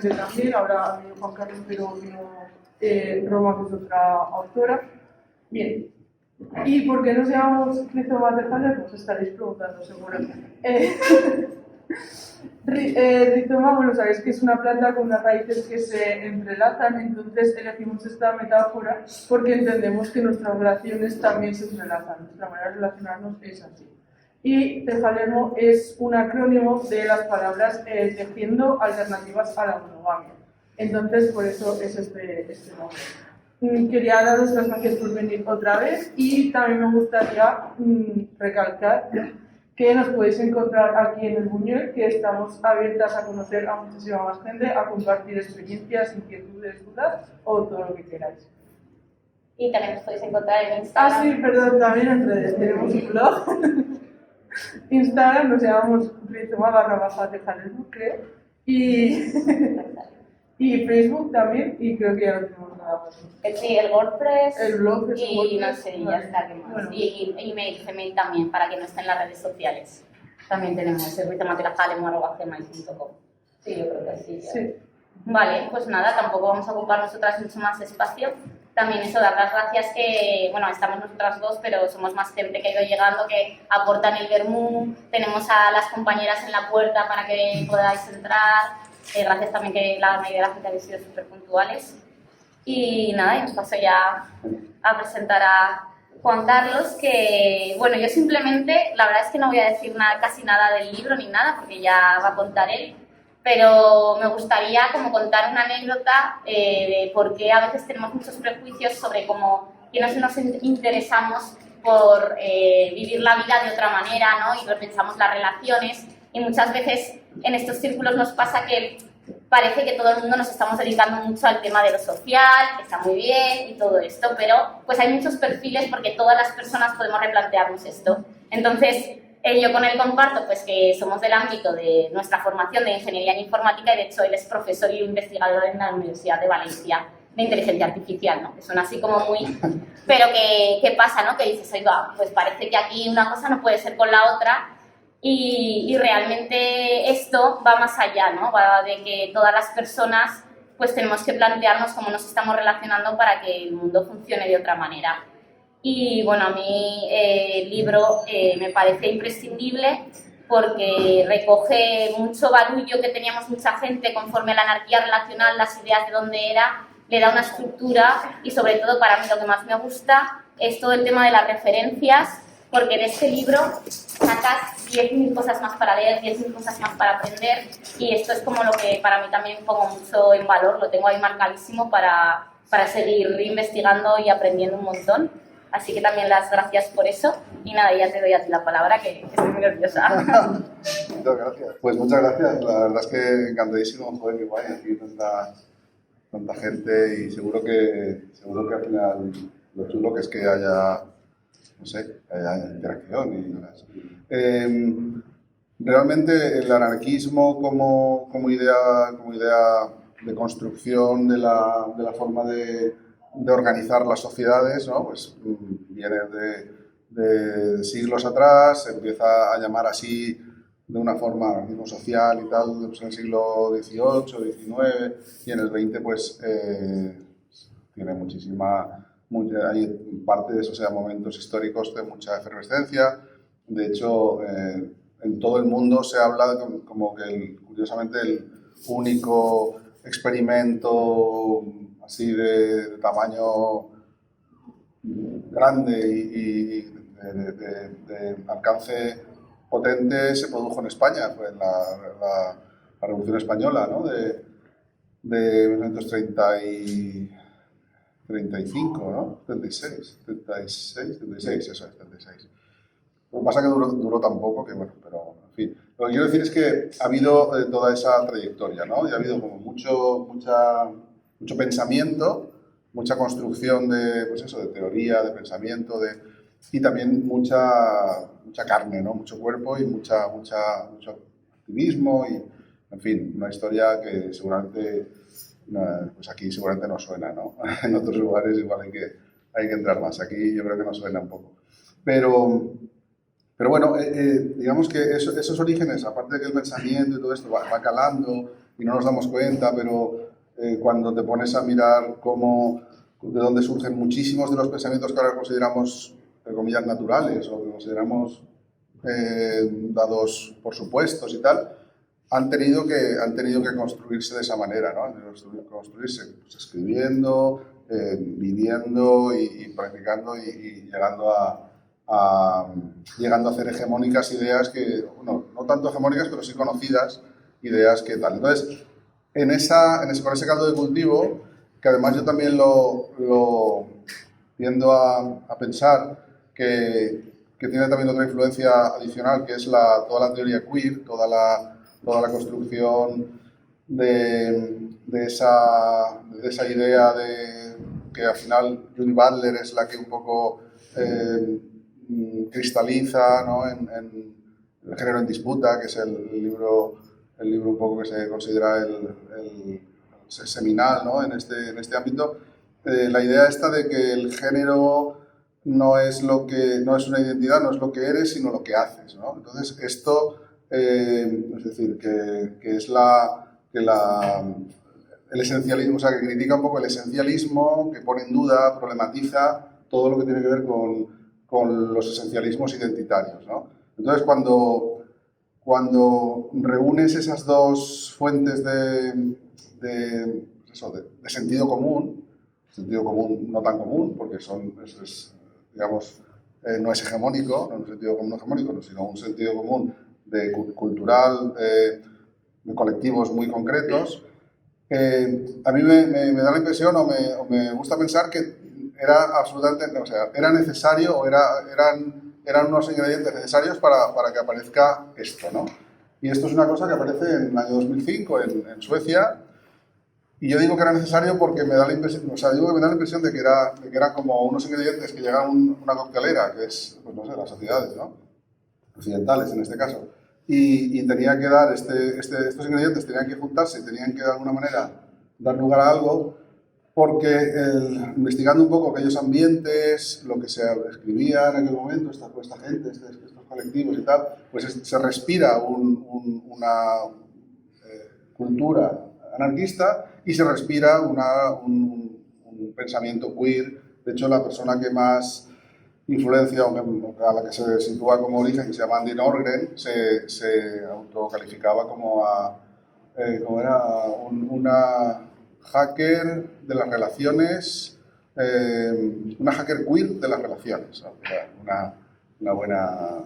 gente también, ahora ha venido Juan Carlos, pero vino Roma, que es otra autora. Bien. ¿Y por qué nos llamamos rizomas de Haller? Pues estaréis preguntando, seguro. Rizoma, bueno, sabéis que es una planta con unas raíces que se entrelazan, entonces elegimos esta metáfora porque entendemos que nuestras relaciones también se entrelazan, nuestra manera de relacionarnos es así. Y tejaleno es un acrónimo de las palabras tejiendo alternativas a la monogamia. Entonces, por eso es este nombre. Quería daros las gracias por venir otra vez y también me gustaría recalcar que nos podéis encontrar aquí en el Buñuel, que estamos abiertas a conocer a muchísima más gente, a compartir experiencias, inquietudes, dudas o todo lo que queráis. Y también nos podéis encontrar en Instagram. Ah, sí, perdón, también en redes. Tenemos un blog. Instagram nos llamamos rizoma_tejaleno, creo. Y Facebook también, y creo que ya no tenemos nada más. Sí, el WordPress. El blog es y WordPress. No sé, ya está, ¿qué más? Bueno. Y email, Gmail también, para que no estén en las redes sociales. También tenemos el rizoma_tejaleno@gmail.com. Sí, yo creo que sí. Sí. Vale, pues nada, tampoco vamos a ocupar nosotras mucho más espacio. También eso, dar las gracias que, bueno, estamos nosotras dos, pero somos más gente que ha ido llegando, que aportan el vermú. Tenemos a las compañeras en la puerta para que podáis entrar. Gracias también que la mayoría de la gente habéis sido súper puntuales. Y nada, y os paso ya a presentar a Juan Carlos, que, bueno, yo simplemente, la verdad es que no voy a decir nada, casi nada del libro ni nada, porque ya va a contar él. Pero me gustaría como contar una anécdota de por qué a veces tenemos muchos prejuicios sobre cómo quienes nos interesamos por vivir la vida de otra manera, ¿no? Y repensamos las relaciones, y muchas veces en estos círculos nos pasa que parece que todo el mundo nos estamos dedicando mucho al tema de lo social, que está muy bien y todo esto, pero pues hay muchos perfiles porque todas las personas podemos replantearnos esto. Entonces, yo con él comparto pues que somos del ámbito de nuestra formación de Ingeniería en Informática, y de hecho él es profesor y investigador en la Universidad de Valencia de Inteligencia Artificial, ¿no? Que suena así como muy... Pero ¿qué pasa, no? Que dices, oiga, pues parece que aquí una cosa no puede ser con la otra, y realmente esto va más allá, ¿no? Va de que todas las personas pues tenemos que plantearnos cómo nos estamos relacionando para que el mundo funcione de otra manera. Y bueno, a mí el libro me parece imprescindible porque recoge mucho barullo que teníamos mucha gente conforme a la anarquía relacional, las ideas de dónde era, le da una estructura, y sobre todo para mí lo que más me gusta es todo el tema de las referencias, porque en este libro sacas 10.000 cosas más para leer, 10.000 cosas más para aprender, y esto es como lo que para mí también pongo mucho en valor, lo tengo ahí marcadísimo para seguir investigando y aprendiendo un montón. Así que también las gracias por eso. Y nada, ya te doy a ti la palabra, que estoy muy nerviosa. Muchas gracias. Pues muchas gracias. La verdad es que encantadísimo. Joder, qué guay. Aquí tanta gente, y seguro que al final lo chulo que es que haya, no sé, haya interacción. Realmente el anarquismo como idea de construcción de la forma de organizar las sociedades, ¿no? Pues viene de siglos atrás, se empieza a llamar así de una forma, organismo social y tal, pues en el siglo XVIII, XIX, y en el XX pues tiene hay parte de eso, o sea, momentos históricos de mucha efervescencia. De hecho, en todo el mundo se habla como que curiosamente el único experimento así de tamaño grande y de alcance potente se produjo en España, fue en la Revolución Española, ¿no? de 1935, ¿no? 36, eso es, 36. Lo que pasa es que duró tan poco que, bueno, pero en fin. Lo que quiero decir es que ha habido toda esa trayectoria, ¿no? Y ha habido como mucho pensamiento, mucha construcción pues eso, de teoría, de pensamiento, y también mucha carne, ¿no? Mucho cuerpo y mucho activismo, y, en fin, una historia que seguramente, pues aquí seguramente no suena, ¿no? En otros lugares igual hay que entrar más. Aquí yo creo que no suena un poco. Pero bueno, digamos que esos orígenes, aparte de que el pensamiento y todo esto va calando, y no nos damos cuenta, pero cuando te pones a mirar de dónde surgen muchísimos de los pensamientos que ahora consideramos, entre comillas, naturales o que consideramos dados por supuestos y tal, han tenido que construirse de esa manera, ¿no? Han tenido que construirse pues, escribiendo, viviendo y practicando y llegando a hacer hegemónicas ideas que, bueno, no tanto hegemónicas, pero sí conocidas ideas que tal. Entonces, con ese caldo de cultivo, que además yo también lo tiendo a pensar que tiene también otra influencia adicional, que es toda la teoría queer, toda la construcción de esa idea de que al final Judith Butler es la que un poco cristaliza, ¿no? en El género en disputa, que es el libro un poco que se considera el seminal, ¿no? en este ámbito. La idea esta de que el género no es una identidad, no es lo que eres, sino lo que haces, ¿no? Entonces, esto, es decir, que es el esencialismo, o sea, que critica un poco el esencialismo, que pone en duda, problematiza todo lo que tiene que ver con los esencialismos identitarios, ¿no? Entonces, cuando reúnes esas dos fuentes de sentido común no tan común, porque digamos, no es hegemónico, no es un sentido común hegemónico, sino un sentido común cultural, de colectivos muy concretos. A mí me da la impresión o me gusta pensar que era absolutamente, o sea, era necesario o eran unos ingredientes necesarios para que aparezca esto, ¿no? Y esto es una cosa que aparece en el año 2005 en Suecia. Y yo digo que era necesario porque me da la impresión, de que eran como unos ingredientes que llegan a una coctelera, que es, pues no sé, las sociedades, ¿no? Occidentales en este caso. Y tenía que dar, estos ingredientes tenían que juntarse, tenían que de alguna manera dar lugar a algo, porque investigando un poco aquellos ambientes, lo que se escribía en aquel momento, esta gente, estos colectivos y tal, pues se respira una cultura anarquista y se respira un pensamiento queer. De hecho, la persona que más influencia a la que se sitúa como origen, que se llama Andy Norgren, se autocalificaba como una hacker de las relaciones, una hacker queer de las relaciones, ¿no? Una buena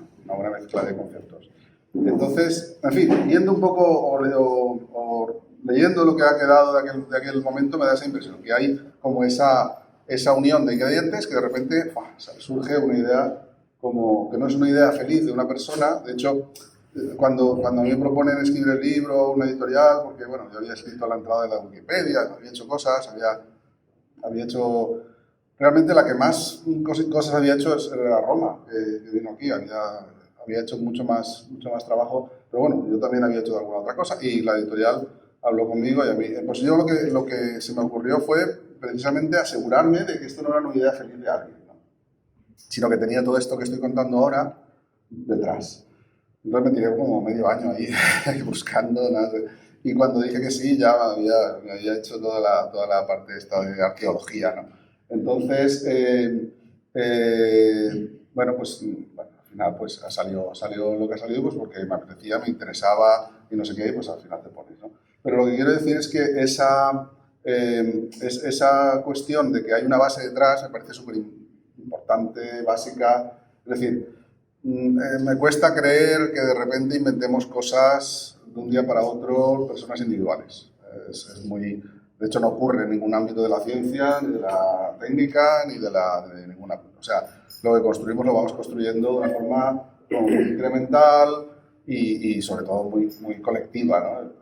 mezcla de conceptos. Entonces, en fin, viendo un poco o leyendo lo que ha quedado de aquel momento, me da esa impresión, que hay como esa unión de ingredientes que de repente surge una idea como que no es una idea feliz de una persona. De hecho, cuando a mí me proponen escribir el libro, una editorial, porque bueno, yo había escrito la entrada de la Wikipedia, había hecho cosas, había hecho... Realmente la que más cosas había hecho era Roma, que vino aquí, había hecho mucho más trabajo, pero bueno, yo también había hecho alguna otra cosa y la editorial habló conmigo y a mí, pues yo lo que se me ocurrió fue precisamente asegurarme de que esto no era una idea feliz de alguien, ¿no? Sino que tenía todo esto que estoy contando ahora detrás. Entonces me tiré como medio año ahí buscando, nada. Y cuando dije que sí, ya me había hecho toda la parte esta de arqueología, ¿no? Entonces, bueno, pues al final pues salió lo que ha salido, pues porque me apetecía, me interesaba y no sé qué, y pues al final te pones, ¿no? Pero lo que quiero decir es que esa cuestión de que hay una base detrás me parece súper importante, básica. Es decir, me cuesta creer que de repente inventemos cosas de un día para otro, personas individuales. De hecho, no ocurre en ningún ámbito de la ciencia, ni de la técnica, ni de ninguna... O sea, lo que construimos lo vamos construyendo de una forma como muy incremental y sobre todo muy colectiva, ¿no?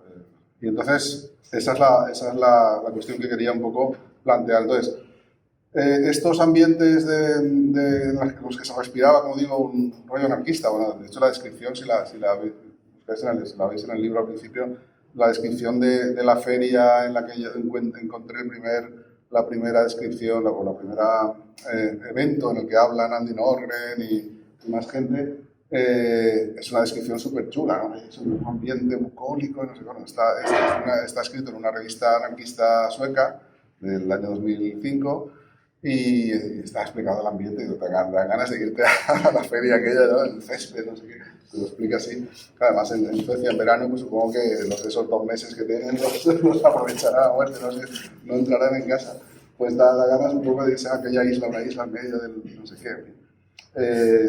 Y entonces, esa es la cuestión que quería un poco plantear. Entonces, estos ambientes de los que se respiraba, como digo, un rollo anarquista, bueno, de hecho la descripción, si la veis en el libro al principio, la descripción de la feria en la que yo encontré la primera descripción, o la primera evento en el que hablan Andy Norgren y más gente, es una descripción súper chula, ¿no? Es un ambiente bucólico, no sé cómo. Está escrito en una revista anarquista sueca del año 2005 y está explicado el ambiente y te dan ganas de irte a la feria aquella, ¿no? El césped, no sé qué, te lo explica así. Además, en Suecia en verano, pues supongo que esos 2 meses que tienen los aprovecharán a muerte, no sé, no entrarán en casa. Pues da ganas un poco de irse a aquella isla, una isla en medio del no sé qué.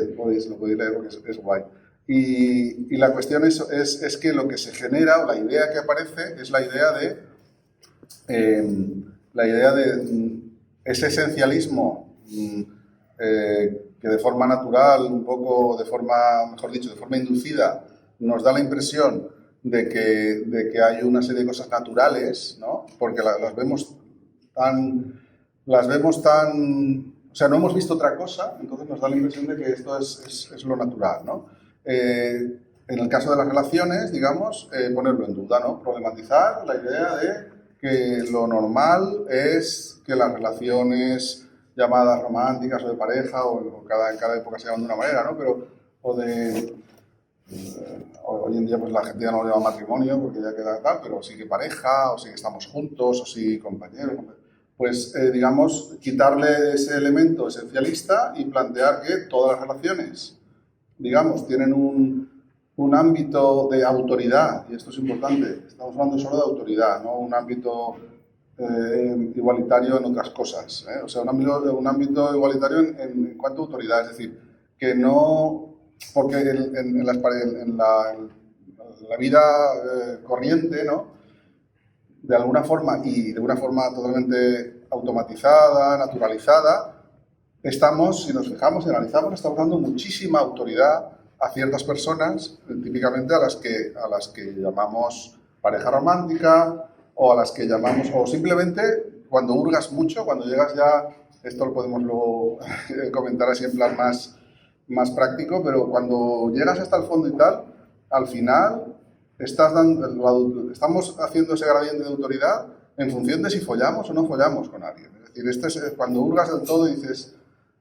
Lo podéis leer porque es guay. Y la cuestión es que lo que se genera, o la idea que aparece, es la idea de ese esencialismo que de forma natural, un poco de forma, mejor dicho, de forma inducida, nos da la impresión de que hay una serie de cosas naturales, ¿no? Porque las vemos tan... O sea, no hemos visto otra cosa, entonces nos da la impresión de que esto es lo natural, ¿no? En el caso de las relaciones, digamos, ponerlo en duda, ¿no? Problematizar la idea de que lo normal es que las relaciones llamadas románticas o de pareja, o en cada época se llaman de una manera, ¿no? Pero, hoy en día pues la gente ya no lo llama matrimonio porque ya queda tal, pero sí que pareja, o sí que estamos juntos, o sí compañeros, pues digamos, quitarle ese elemento esencialista y plantear que todas las relaciones, digamos, tienen un ámbito de autoridad, y esto es importante, estamos hablando solo de autoridad, no un ámbito igualitario en otras cosas, o sea, un ámbito igualitario en cuanto a autoridad, es decir, que no, porque en la vida corriente, ¿no? De alguna forma, y de una forma totalmente automatizada, naturalizada, si nos fijamos y analizamos, estamos dando muchísima autoridad a ciertas personas, típicamente a las que llamamos pareja romántica, o a las que llamamos, o simplemente cuando hurgas mucho, cuando llegas ya, esto lo podemos luego comentar así en plan más práctico, pero cuando llegas hasta el fondo y tal, al final estamos haciendo ese gradiente de autoridad en función de si follamos o no follamos con alguien. Es decir, cuando hurgas del todo y dices,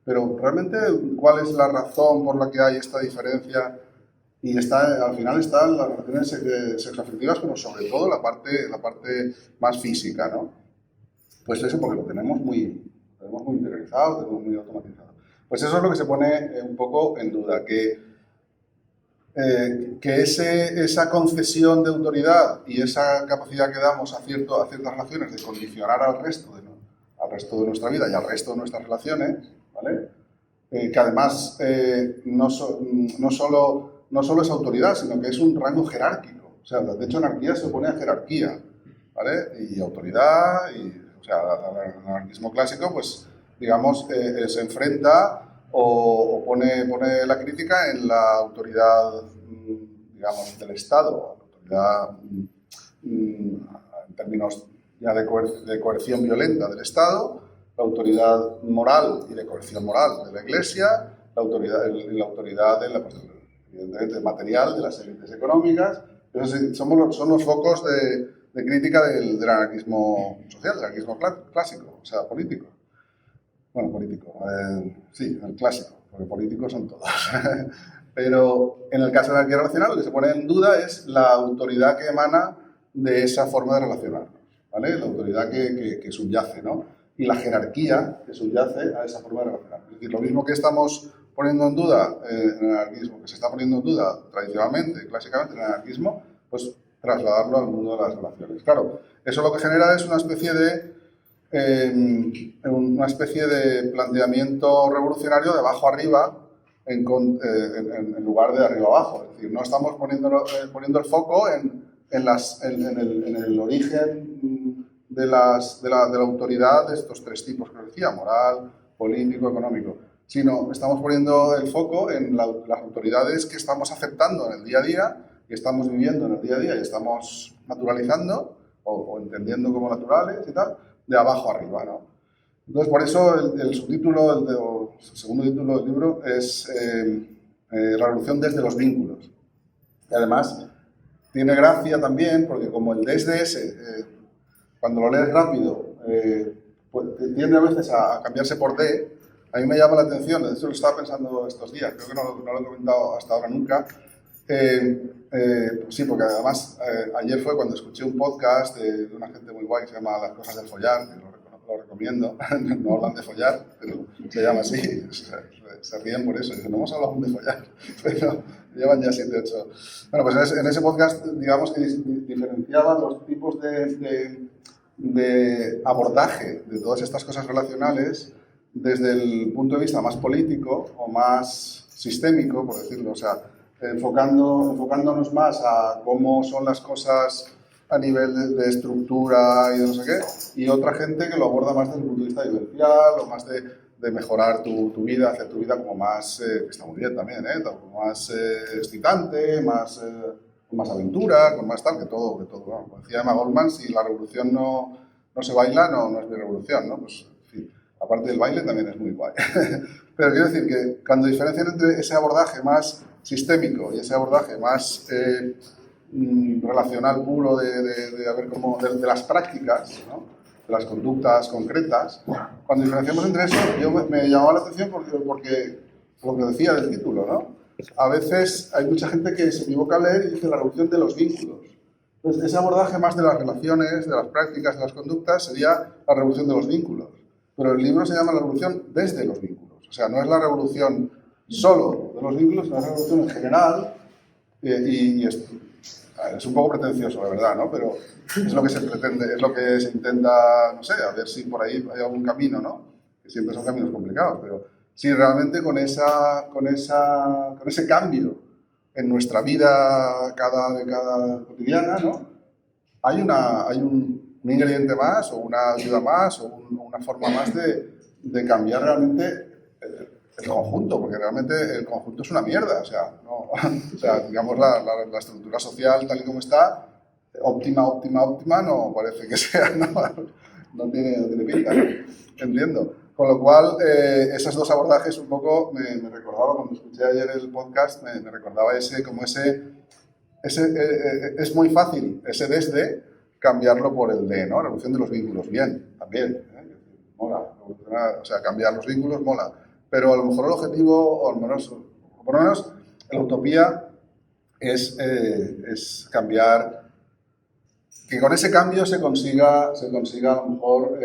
pero realmente, ¿cuál es la razón por la que hay esta diferencia? Y al final están las relaciones sexoafectivas, pero sobre todo la parte más física, ¿no? Pues eso porque lo tenemos muy interiorizado, tenemos muy automatizado. Pues eso es lo que se pone un poco en duda, que esa concesión de autoridad y esa capacidad que damos a ciertas relaciones de condicionar al resto de nuestra vida y al resto de nuestras relaciones, ¿vale? Que además no solo es autoridad, sino que es un rango jerárquico. O sea, de hecho, anarquía se opone a jerarquía, ¿vale? Y autoridad, o sea, el anarquismo clásico, pues, digamos, se enfrenta o pone la crítica en la autoridad, digamos, del Estado, la autoridad en términos ya de coerción violenta del Estado, la autoridad moral y de coerción moral de la Iglesia, la autoridad evidentemente material de las élites económicas. Entonces, son los focos de crítica del anarquismo social, del anarquismo clásico, o sea, político. Bueno, político, sí, el clásico, porque políticos son todos. Pero en el caso de la anarquía relacional, lo que se pone en duda es la autoridad que emana de esa forma de relacionarnos, ¿vale? La autoridad que subyace, ¿no? Y la jerarquía que subyace a esa forma de relacionarnos. Es decir, lo mismo que estamos poniendo en duda en el anarquismo, que se está poniendo en duda tradicionalmente, clásicamente en el anarquismo, pues trasladarlo al mundo de las relaciones. Claro, eso lo que genera es una especie de planteamiento revolucionario de abajo arriba en lugar de arriba abajo. Es decir, no estamos poniendo el foco en el origen de la autoridad de estos 3 tipos que decía, moral, político, económico, sino estamos poniendo el foco en las autoridades que estamos aceptando en el día a día, que estamos viviendo en el día a día y estamos naturalizando o entendiendo como naturales y tal, de abajo arriba, ¿no? Entonces, por eso el subtítulo, el segundo título del libro es La revolución desde los vínculos. Y además, tiene gracia también, porque como el desde ese, cuando lo lees rápido, pues, tiende a veces a cambiarse por D, a mí me llama la atención, de hecho lo estaba pensando estos días, creo que no lo he comentado hasta ahora nunca. Sí, porque además ayer fue cuando escuché un podcast de una gente muy guay que se llama Las Cosas del Follar, que lo recomiendo, no hablan de follar, pero se llama así, se ríen por eso, dicen, no hemos hablado de follar, pero llevan ya 7, 8. Bueno, pues en ese podcast, digamos que diferenciaban los tipos de abordaje de todas estas cosas relacionales desde el punto de vista más político o más sistémico, por decirlo, o sea, enfocándonos más a cómo son las cosas a nivel de estructura y de no sé qué, y otra gente que lo aborda más desde el punto de vista vivencial o más de mejorar tu vida, hacer tu vida como más, que está muy bien también, como más excitante, con más aventura, con más tal, que todo. Bueno, como decía Emma Goldman, si la revolución no se baila, no es mi revolución, ¿no? Pues, en fin, aparte del baile también es muy guay. Pero quiero decir que cuando diferencian entre ese abordaje más sistémico y ese abordaje más relacional puro de las prácticas, ¿no? De las conductas concretas, cuando diferenciamos entre eso, me llamaba la atención porque lo que decía del título, ¿no? A veces hay mucha gente que se equivoca al leer y dice la revolución de los vínculos. Entonces, ese abordaje más de las relaciones, de las prácticas, de las conductas, sería la revolución de los vínculos. Pero el libro se llama la revolución desde los vínculos. O sea, no es la revolución solo de los vínculos, sino la revolución en general. Y es un poco pretencioso, la verdad, ¿no? Pero es lo que se pretende, es lo que se intenta, no sé, a ver si por ahí hay algún camino, ¿no? Que siempre son caminos complicados, pero si realmente con ese cambio en nuestra vida cada cotidiana, ¿no? Hay un ingrediente más, o una ayuda más, o una forma más de cambiar realmente el conjunto, porque realmente el conjunto es una mierda, o sea, digamos la estructura social tal y como está, óptima, no parece que sea, no tiene pinta, ¿no? Entiendo. Con lo cual, esos dos abordajes un poco me recordaba, cuando escuché ayer el podcast, me recordaba es muy fácil ese desde cambiarlo por el de, ¿no? Revolución de los vínculos, bien, también, mola, o sea, cambiar los vínculos mola, pero a lo mejor el objetivo, o al menos, por lo menos, la utopía es cambiar, que con ese cambio se consiga a lo mejor,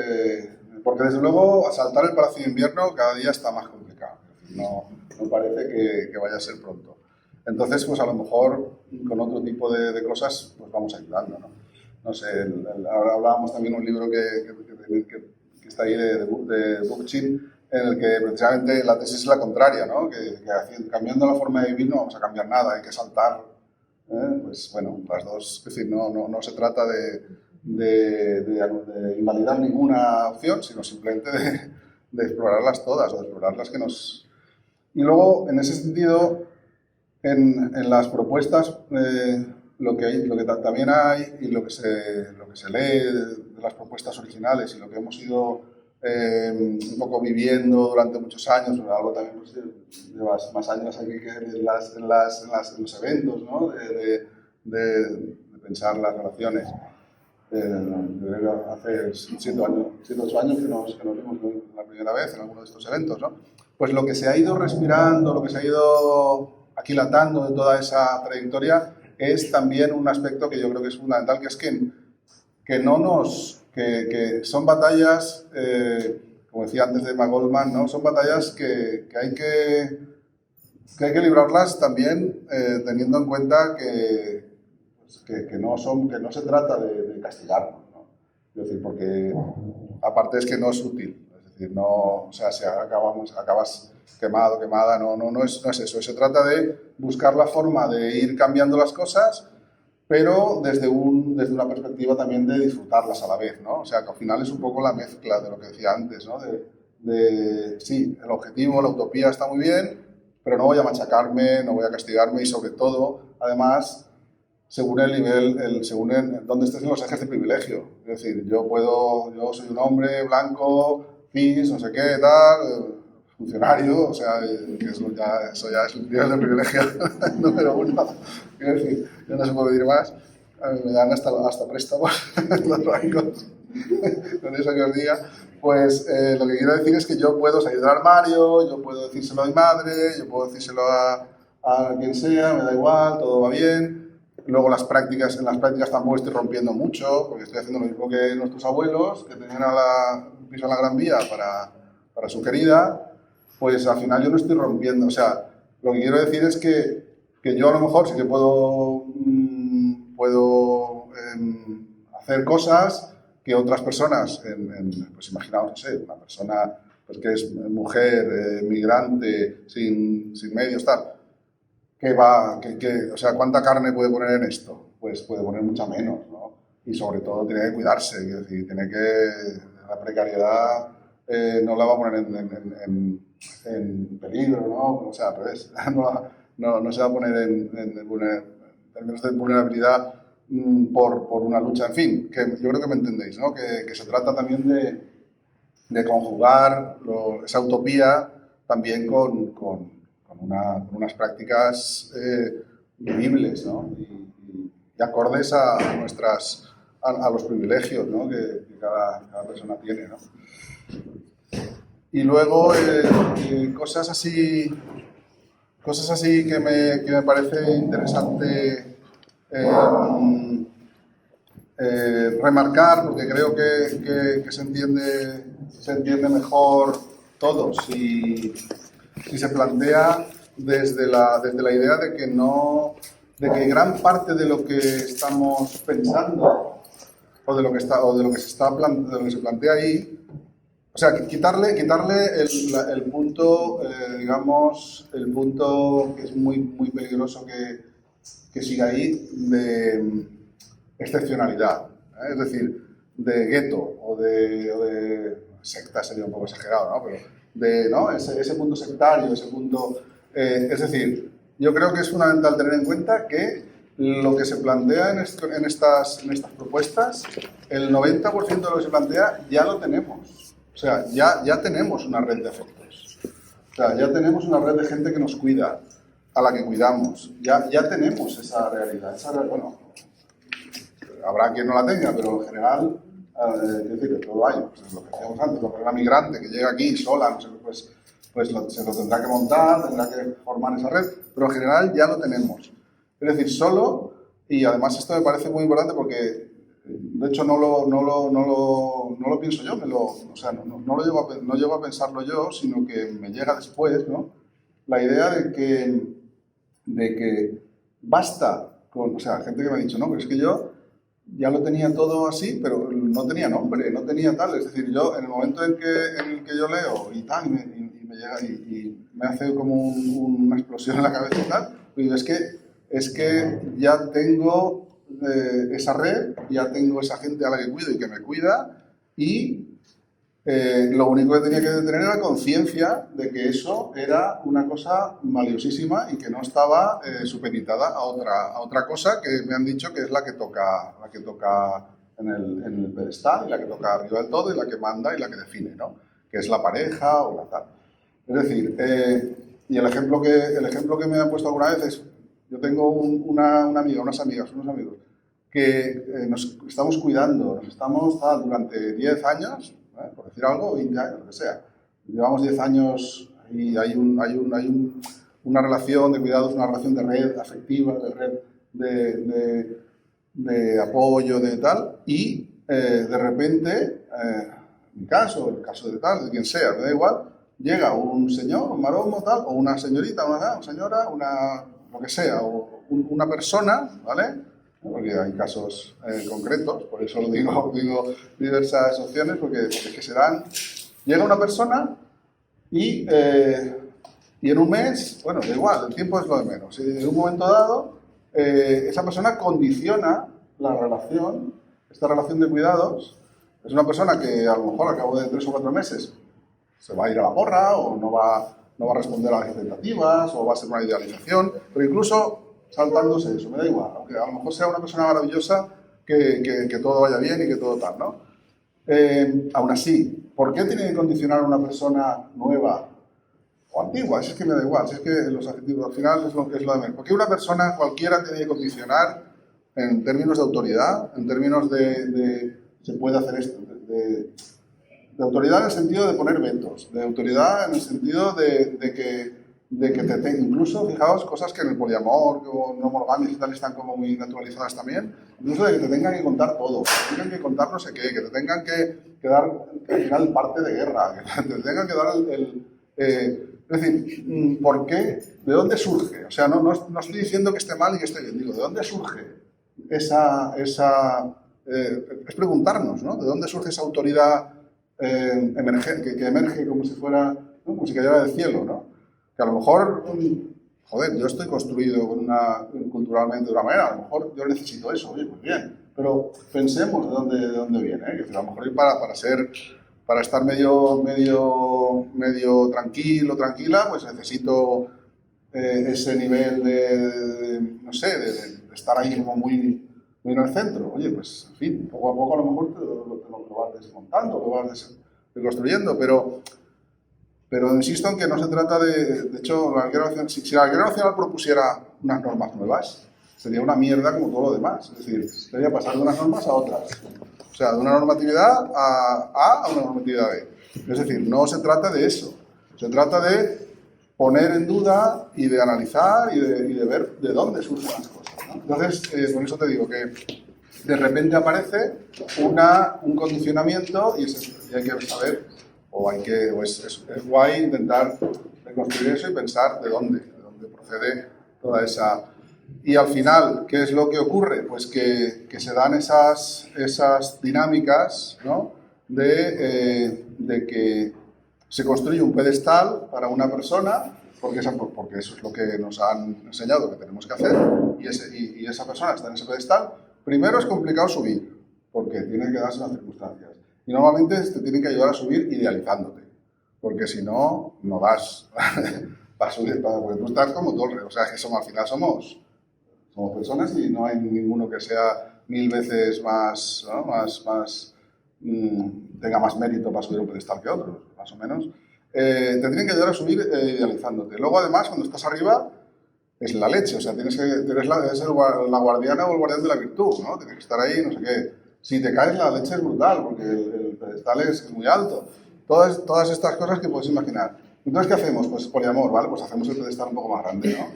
porque desde luego asaltar el Palacio de Invierno cada día está más complicado, no parece que vaya a ser pronto. Entonces, pues a lo mejor con otro tipo de cosas pues vamos ayudando, ¿no? No sé, ahora hablábamos también de un libro que está ahí de Bookchin, en el que precisamente la tesis es la contraria, ¿no? Que cambiando la forma de vivir no vamos a cambiar nada, hay que saltar. Pues bueno, las dos, es decir, no se trata de invalidar ninguna opción, sino simplemente de explorarlas todas, o de explorarlas las que nos... Y luego, en ese sentido, en las propuestas, lo que también hay, y lo que se lee de las propuestas originales y lo que hemos ido un poco viviendo durante muchos años, pero algo también pues, llevas más años aquí que en los eventos, ¿no? de pensar las relaciones. Hace 7 o 8 años que nos vimos la primera vez en alguno de estos eventos, ¿no? Pues lo que se ha ido respirando, lo que se ha ido aquilatando de toda esa trayectoria es también un aspecto que yo creo que es fundamental, que es que son batallas, como decía antes de Emma Goldman, ¿no? Son batallas que hay que librarlas también teniendo en cuenta que no se trata de castigarnos, ¿no? Es decir, porque aparte es que no es útil, es decir, no, o sea, si acabas quemado, quemada, no es eso, se trata de buscar la forma de ir cambiando las cosas, pero desde una perspectiva también de disfrutarlas a la vez, ¿no? O sea, que al final es un poco la mezcla de lo que decía antes, ¿no? Sí, el objetivo, la utopía está muy bien, pero no voy a machacarme, no voy a castigarme y sobre todo, además, según el nivel, según dónde estés en los ejes de privilegio. Es decir, yo soy un hombre blanco, cis, no sé qué, tal, funcionario, o sea, que eso ya es un nivel de privilegio número 1. Quiero decir, yo no se puede pedir más. Me dan hasta préstamos los bancos. Con eso que os diga, Pues lo que quiero decir es que yo puedo salir del armario, yo puedo decírselo a mi madre, yo puedo decírselo a quien sea, me da igual, todo va bien. Luego en las prácticas tampoco estoy rompiendo mucho, porque estoy haciendo lo mismo que nuestros abuelos, que tenían un piso en la Gran Vía para su querida, pues al final yo no estoy rompiendo. O sea, lo que quiero decir es que yo a lo mejor sí que puedo hacer cosas que otras personas, pues imaginaos, no sé, una persona pues que es mujer, migrante, sin medios, tal, o sea, ¿cuánta carne puede poner en esto? Pues puede poner mucha menos, ¿no? Y sobre todo tiene que cuidarse, es decir, la precariedad no la va a poner en peligro, ¿no? O sea, al revés, no se va a poner en términos de vulnerabilidad por una lucha, en fin, que yo creo que me entendéis, ¿no? Que se trata también de conjugar esa utopía también con unas prácticas vivibles, ¿no? Y acordes a los privilegios, ¿no? que cada persona tiene, ¿no? Y luego cosas así que me parece interesante remarcar, porque creo que se entiende mejor todo si se plantea desde la idea de que gran parte de lo que estamos pensando o de lo que se plantea ahí, o sea, quitarle el punto, digamos, el punto que es muy, muy peligroso que siga ahí de excepcionalidad, ¿eh? Es decir, de gueto o de secta sería un poco exagerado, ¿no? Pero ¿no? ese punto sectario, ese punto... es decir, yo creo que es fundamental tener en cuenta que lo que se plantea en estas propuestas, el 90% de lo que se plantea ya lo tenemos. O sea, ya tenemos una red de afectos. O sea, ya tenemos una red de gente que nos cuida, a la que cuidamos. Ya tenemos esa realidad. Bueno, habrá quien no la tenga, pero en general, es decir, que todo hay. Pues es lo que decíamos antes, la persona migrante que llega aquí sola, no sé, se lo tendrá que montar, tendrá que formar esa red, pero en general ya lo tenemos. Es decir, solo, y además esto me parece muy importante porque, de hecho, no lo pienso yo, o sea, no llego a pensarlo yo, sino que me llega después, ¿no? La idea de que basta con, o sea, gente que me ha dicho, no, pero es que yo ya lo tenía todo así, pero no tenía nombre, no tenía tal. Es decir, yo en el momento en el que yo leo y tal, y me llega y me hace como una explosión en la cabeza y tal, digo, es que ya tengo esa red, ya tengo esa gente a la que cuido y que me cuida, y lo único que tenía que tener era conciencia de que eso era una cosa valiosísima y que no estaba supeditada a otra cosa que me han dicho que es la que toca en el pedestal, y la que toca arriba del todo, y la que manda y la que define, ¿no? Que es la pareja o la tal. Es decir, y el ejemplo que me han puesto alguna vez es, yo tengo una amiga, unos amigos, que nos estamos cuidando, durante 10 años, por decir algo, 20 años, lo que sea. Llevamos 10 años y hay una relación de cuidados, una relación de red afectiva, de red de apoyo, de tal, y de repente, en mi caso, el caso de tal, de quien sea, me da igual, llega un señor, un maromo, tal, o una señorita, una señora, lo que sea, o una persona, ¿vale? Porque hay casos concretos, por eso lo digo diversas opciones, porque es que se dan. Llega una persona y en un mes, bueno, da igual, el tiempo es lo de menos. En un momento dado, esa persona condiciona esta relación de cuidados. Es una persona que a lo mejor al cabo de 3 o 4 meses se va a ir a la porra, o no va a responder a las expectativas, o va a ser una idealización, pero incluso saltándose eso, me da igual, aunque a lo mejor sea una persona maravillosa, que todo vaya bien y que todo tal, ¿no? Aún así, ¿por qué tiene que condicionar a una persona nueva o antigua? Si es que me da igual, si es que los adjetivos al final es lo de menos. ¿Por qué una persona cualquiera tiene que condicionar en términos de autoridad, en términos de se puede hacer esto, De autoridad en el sentido de poner vetos, de autoridad en el sentido de que incluso, fijaos, cosas que en el poliamor o no monogamia y tal están como muy naturalizadas también, incluso de que te tengan que contar todo, que te tengan que contar no sé qué, que te tengan que dar al final parte de guerra, que te tengan que dar es decir, ¿por qué? ¿De dónde surge? O sea, no estoy diciendo que esté mal y que esté bien, digo, ¿de dónde surge es preguntarnos, ¿no? ¿De dónde surge esa autoridad emergente, que emerge como si fuera, ¿no? Como si cayera del cielo, ¿no? Que a lo mejor, joder, yo estoy construido culturalmente de una manera, a lo mejor yo necesito eso, oye, pues bien, pero pensemos de dónde viene, ¿eh? Que a lo mejor para estar medio tranquilo, tranquila, pues necesito ese nivel no sé, de estar ahí como muy en el centro. Oye, pues, en fin, poco a poco a lo mejor te lo vas desmontando, lo vas reconstruyendo, pero insisto en que no se trata de hecho, si la Guerra Nacional propusiera unas normas nuevas, sería una mierda como todo lo demás. Es decir, sería pasar de unas normas a otras. O sea, de una normatividad a una normatividad B. Es decir, no se trata de eso. Se trata de poner en duda y de analizar y de ver de dónde surgen las cosas, ¿no? Entonces, por eso te digo que de repente aparece un condicionamiento y hay que saber, es guay intentar reconstruir eso y pensar de dónde procede toda esa. Y al final, ¿qué es lo que ocurre? Pues que se dan esas dinámicas, ¿no? De que se construye un pedestal para una persona, porque eso es lo que nos han enseñado que tenemos que hacer, y esa persona está en ese pedestal. Primero es complicado subir, porque tiene que darse las circunstancias. Y normalmente te tienen que ayudar a subir idealizándote, porque si no, no vas a subir, porque tú estás como torre. O sea, que al final somos personas y no hay ninguno que sea 1000 veces más, ¿no? Tenga más mérito para subir un pedestal que otros, más o menos. Te tienen que ayudar a subir idealizándote. Luego, además, cuando estás arriba, es la leche. O sea, eres la guardiana o el guardián de la virtud, ¿no? Tienes que estar ahí, no sé qué. Si te caes, la leche es brutal, porque el pedestal es muy alto. Todas estas cosas que puedes imaginar. Entonces, ¿qué hacemos? Pues poliamor, ¿vale? Pues hacemos el pedestal un poco más grande, ¿no?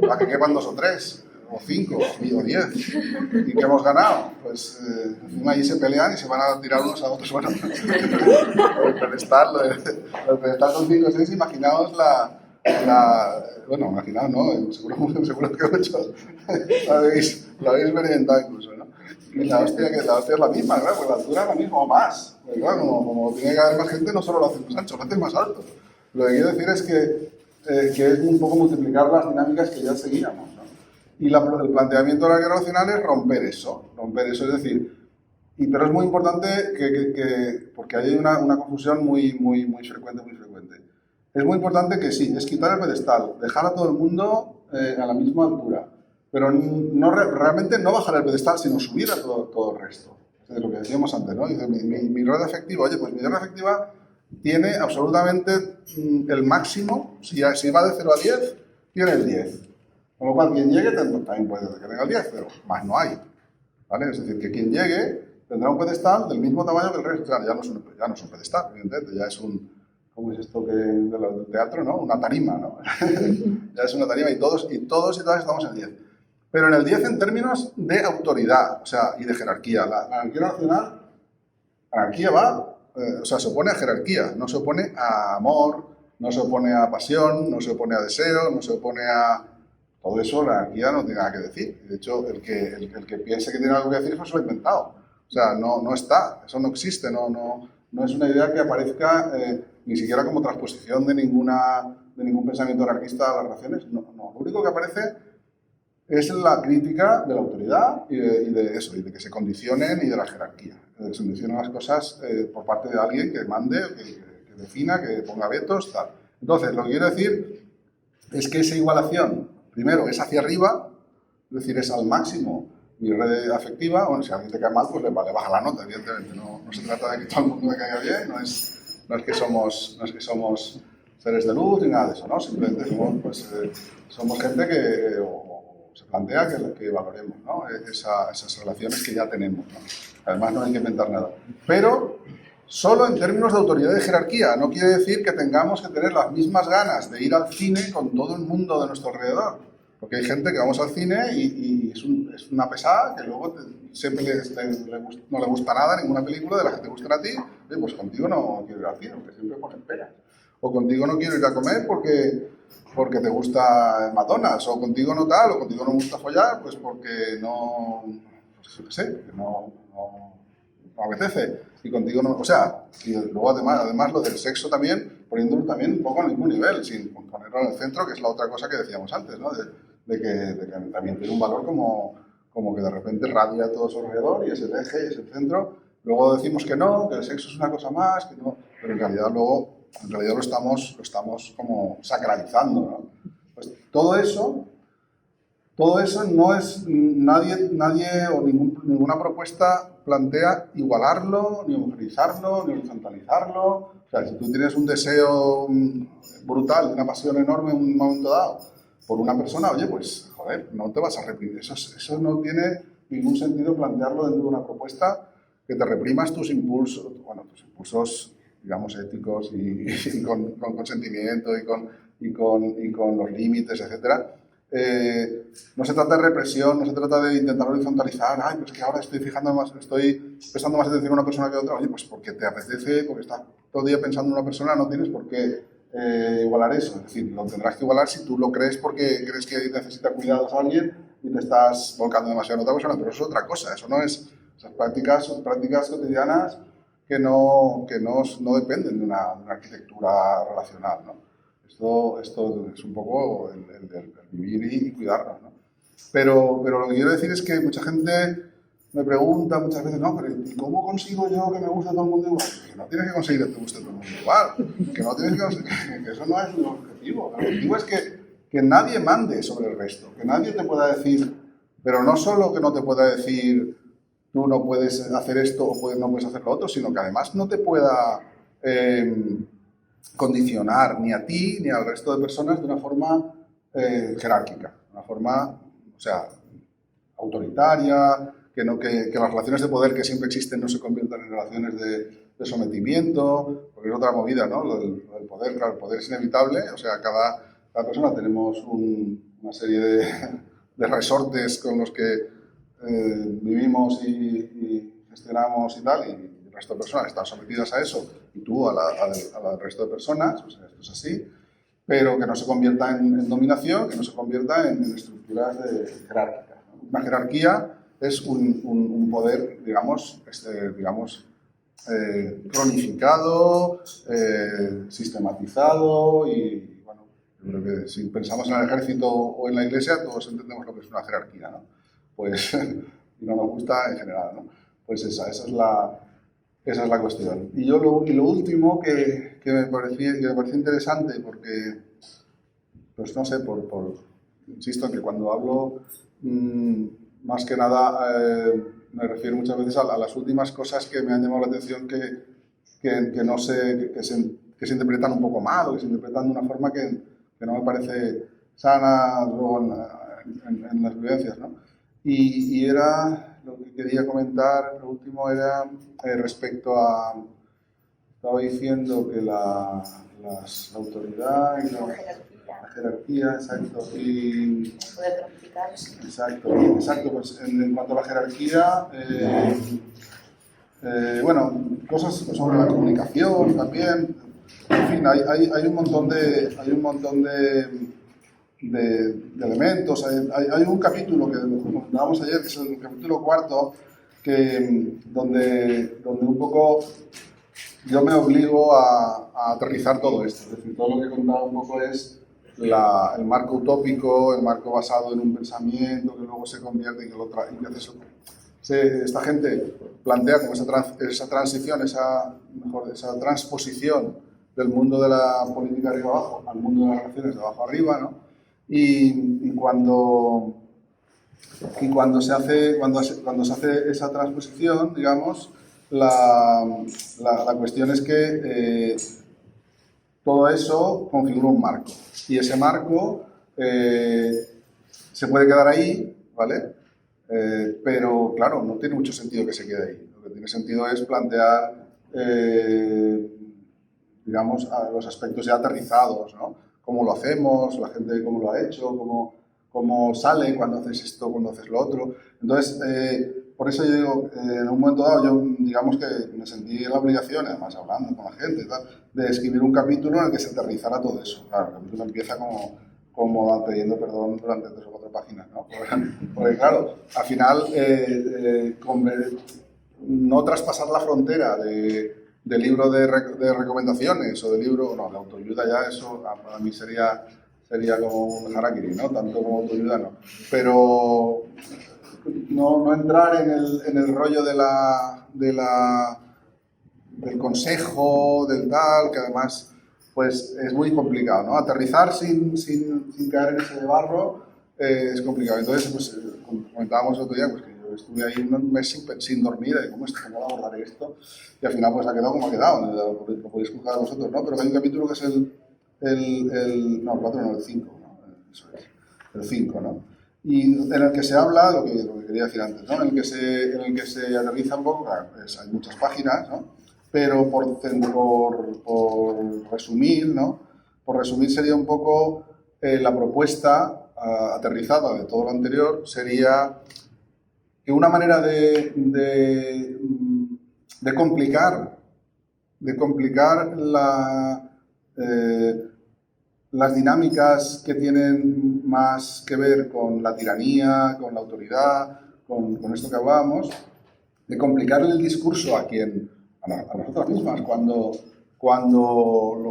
Para que quepan 2 o 3, o 5, o 10. ¿Y qué hemos ganado? Pues encima ahí se pelean y se van a tirar unos a otros. Bueno, el pedestal con 5 o 6, imaginaos bueno, imaginaos, ¿no? Seguro que muchos lo habéis experimentado incluso, ¿no? Y la hostia es la misma, claro, pues la altura es la misma o más. Porque claro, como tiene que haber más gente, no solo lo hacen más ancho, lo hacen más alto. Lo que quiero decir es que es un poco multiplicar las dinámicas que ya seguíamos, ¿no? Y el planteamiento de la Guerra Nacional es romper eso, es decir, pero es muy importante porque hay una confusión muy frecuente, Es muy importante que sí, es quitar el pedestal, dejar a todo el mundo a la misma altura, pero realmente no bajar el pedestal, sino subir a todo el resto. Es lo que decíamos antes, ¿no? Dice, mi red afectiva, oye, pues mi red afectiva tiene absolutamente el máximo, si va de 0 a 10, tiene el 10. Con lo cual, quien llegue también puede que tenga el 10, pero más no hay, ¿vale? Es decir, que quien llegue tendrá un pedestal del mismo tamaño que el resto. Claro, ya no es un pedestal, evidentemente, ya es ¿cómo es esto del teatro, no? Una tarima, ¿no? Ya es una tarima y todos y todas estamos en el 10. Pero en el 10 en términos de autoridad, o sea, y de jerarquía. La anarquía nacional, anarquía se opone a jerarquía, no se opone a amor, no se opone a pasión, no se opone a deseo, no se opone a... Todo eso la anarquía no tiene nada que decir. De hecho, el que piense que tiene algo que decir, pues lo ha inventado. O sea, no está, eso no existe, no es una idea que aparezca ni siquiera como transposición de ningún pensamiento anarquista a las relaciones. No, lo único que aparece es la crítica de la autoridad y de que se condicionen y de la jerarquía. De que se condicionen las cosas por parte de alguien que mande, que defina, que ponga vetos, tal. Entonces, lo que quiero decir es que esa igualación, primero, es hacia arriba, es decir, es al máximo mi red afectiva. Bueno, si a alguien te cae mal, pues le baja la nota, evidentemente. No se trata de que todo el mundo me caiga bien, no es que somos seres de luz ni nada de eso, ¿no? Simplemente somos gente que se plantea que valoremos, ¿no? Esas relaciones que ya tenemos, ¿no? Además, no hay que inventar nada. Pero solo en términos de autoridad y de jerarquía. No quiere decir que tengamos que tener las mismas ganas de ir al cine con todo el mundo de nuestro alrededor. Porque hay gente que vamos al cine y es una pesada que luego siempre no le gusta nada, ninguna película de la que te gustan a ti. Oye, pues contigo no quiero ir al cine, porque siempre ponen peras. O contigo no quiero ir a comer porque te gusta el McDonald's, o contigo no tal, o contigo no me gusta follar, pues porque no, pues yo qué sé, que no apetece, y contigo no, o sea, y luego además lo del sexo también, poniéndolo también un poco al mismo nivel, sin ponerlo en el centro, que es la otra cosa que decíamos antes, ¿no? De que también tiene un valor como que de repente radia a todo su alrededor y es el eje y es el centro. Luego decimos que no, que el sexo es una cosa más, que no, pero en realidad lo estamos como sacralizando, ¿no? Pues todo eso no es, nadie o ninguna propuesta plantea igualarlo, ni homogeneizarlo, ni horizontalizarlo. O sea, si tú tienes un deseo brutal, una pasión enorme en un momento dado por una persona, oye, pues, joder, no te vas a reprimir. Eso no tiene ningún sentido plantearlo dentro de una propuesta que te reprimas tus impulsos, digamos, éticos y con consentimiento y con los límites, etcétera. No se trata de represión, no se trata de intentar horizontalizar, ay, pues que ahora estoy prestando más atención a una persona que a otra, oye, pues porque te apetece, porque estás todo el día pensando en una persona, no tienes por qué igualar eso, es decir, lo tendrás que igualar si tú lo crees porque crees que necesita cuidados a alguien y te estás volcando demasiado en otra persona, pero eso es otra cosa, eso no es, esas prácticas son prácticas cotidianas que no dependen de una arquitectura relacional, ¿no? Esto es un poco el vivir y cuidarnos, ¿no? Pero lo que quiero decir es que mucha gente me pregunta muchas veces, no, pero ¿y cómo consigo yo que me guste todo el mundo igual? Que no tienes que conseguir que te guste todo el mundo igual, que no tienes que conseguir, que eso no es el objetivo. El objetivo es que nadie mande sobre el resto, que nadie te pueda decir, pero no solo que no te pueda decir tú no puedes hacer esto o no puedes hacer lo otro, sino que además no te pueda condicionar ni a ti ni al resto de personas de una forma jerárquica, de una forma, o sea, autoritaria, que las relaciones de poder que siempre existen no se conviertan en relaciones de sometimiento, porque es otra movida, ¿no? Lo del poder, claro, el poder es inevitable, o sea, cada persona tenemos una serie de resortes con los que vivimos y gestionamos y tal, y el resto de personas están sometidas a eso, y tú al resto de personas, o sea, esto es así, pero que no se convierta en dominación, que no se convierta en estructuras jerárquicas, ¿no? Una jerarquía es un poder, digamos, cronificado, sistematizado y, bueno, yo creo que si pensamos en el ejército o en la iglesia, todos entendemos lo que es una jerarquía, ¿no? Pues, y no nos gusta en general, ¿no? Pues esa es la cuestión. Y lo último que me parecía interesante, porque, pues no sé, insisto en que cuando hablo, más que nada, me refiero muchas veces a las últimas cosas que me han llamado la atención que no sé, que se interpretan un poco mal o que se interpretan de una forma que no me parece sana luego en las vivencias, ¿no? Y era, lo que quería comentar, lo último era respecto a, estaba diciendo que la autoridad y la jerarquía, exacto, y... Poder practicar. Exacto, pues en cuanto a la jerarquía, bueno, cosas sobre la comunicación también, en fin, hay un montón de elementos. Hay un capítulo que comentábamos ayer, que es el capítulo 4, donde un poco yo me obligo a aterrizar todo esto. Es decir, todo lo que he contado un poco es el marco utópico, el marco basado en un pensamiento que luego se convierte en esta gente plantea como esa transición, esa transposición del mundo de la política arriba abajo al mundo de las relaciones de abajo arriba, ¿no? Y cuando se hace esa transposición, digamos, la cuestión es que todo eso configura un marco. Y ese marco se puede quedar ahí, ¿vale? Pero, claro, no tiene mucho sentido que se quede ahí. Lo que tiene sentido es plantear digamos, a los aspectos ya aterrizados, ¿no? Cómo lo hacemos, la gente cómo lo ha hecho, cómo sale cuando haces esto, cuando haces lo otro. Entonces, por eso yo digo, en un momento dado, yo digamos que me sentí en la obligación, además hablando con la gente y tal, de escribir un capítulo en el que se aterrizara todo eso. Claro, el capítulo empieza como pidiendo perdón durante 3 o 4 páginas, ¿no? Porque claro, al final, no traspasar la frontera de libro de recomendaciones o de libro, no, de autoayuda ya eso para mí sería como un harakiri, ¿no? Tanto como autoayuda no. Pero no entrar en el rollo del consejo, del tal, que además pues es muy complicado, ¿no? Aterrizar sin caer en ese barro es complicado. Entonces, pues, como comentábamos el otro día, pues que yo estuve ahí un mes sin dormir, y ¿cómo abordaré esto? Y al final pues ha quedado como ha quedado, lo podéis juzgar vosotros, ¿no? Pero hay un capítulo que es el 4 no, el 5, ¿no? Eso es, el 5, ¿no? Y en el que se habla, lo que quería decir antes, ¿no? En el que se aterriza un poco, claro, pues hay muchas páginas, ¿no? Pero por resumir, ¿no? Por resumir sería un poco la propuesta aterrizada de todo lo anterior, sería que una manera de complicar las dinámicas que tienen más que ver con la tiranía, con la autoridad, con esto que hablábamos, de complicarle el discurso a nosotras mismas, cuando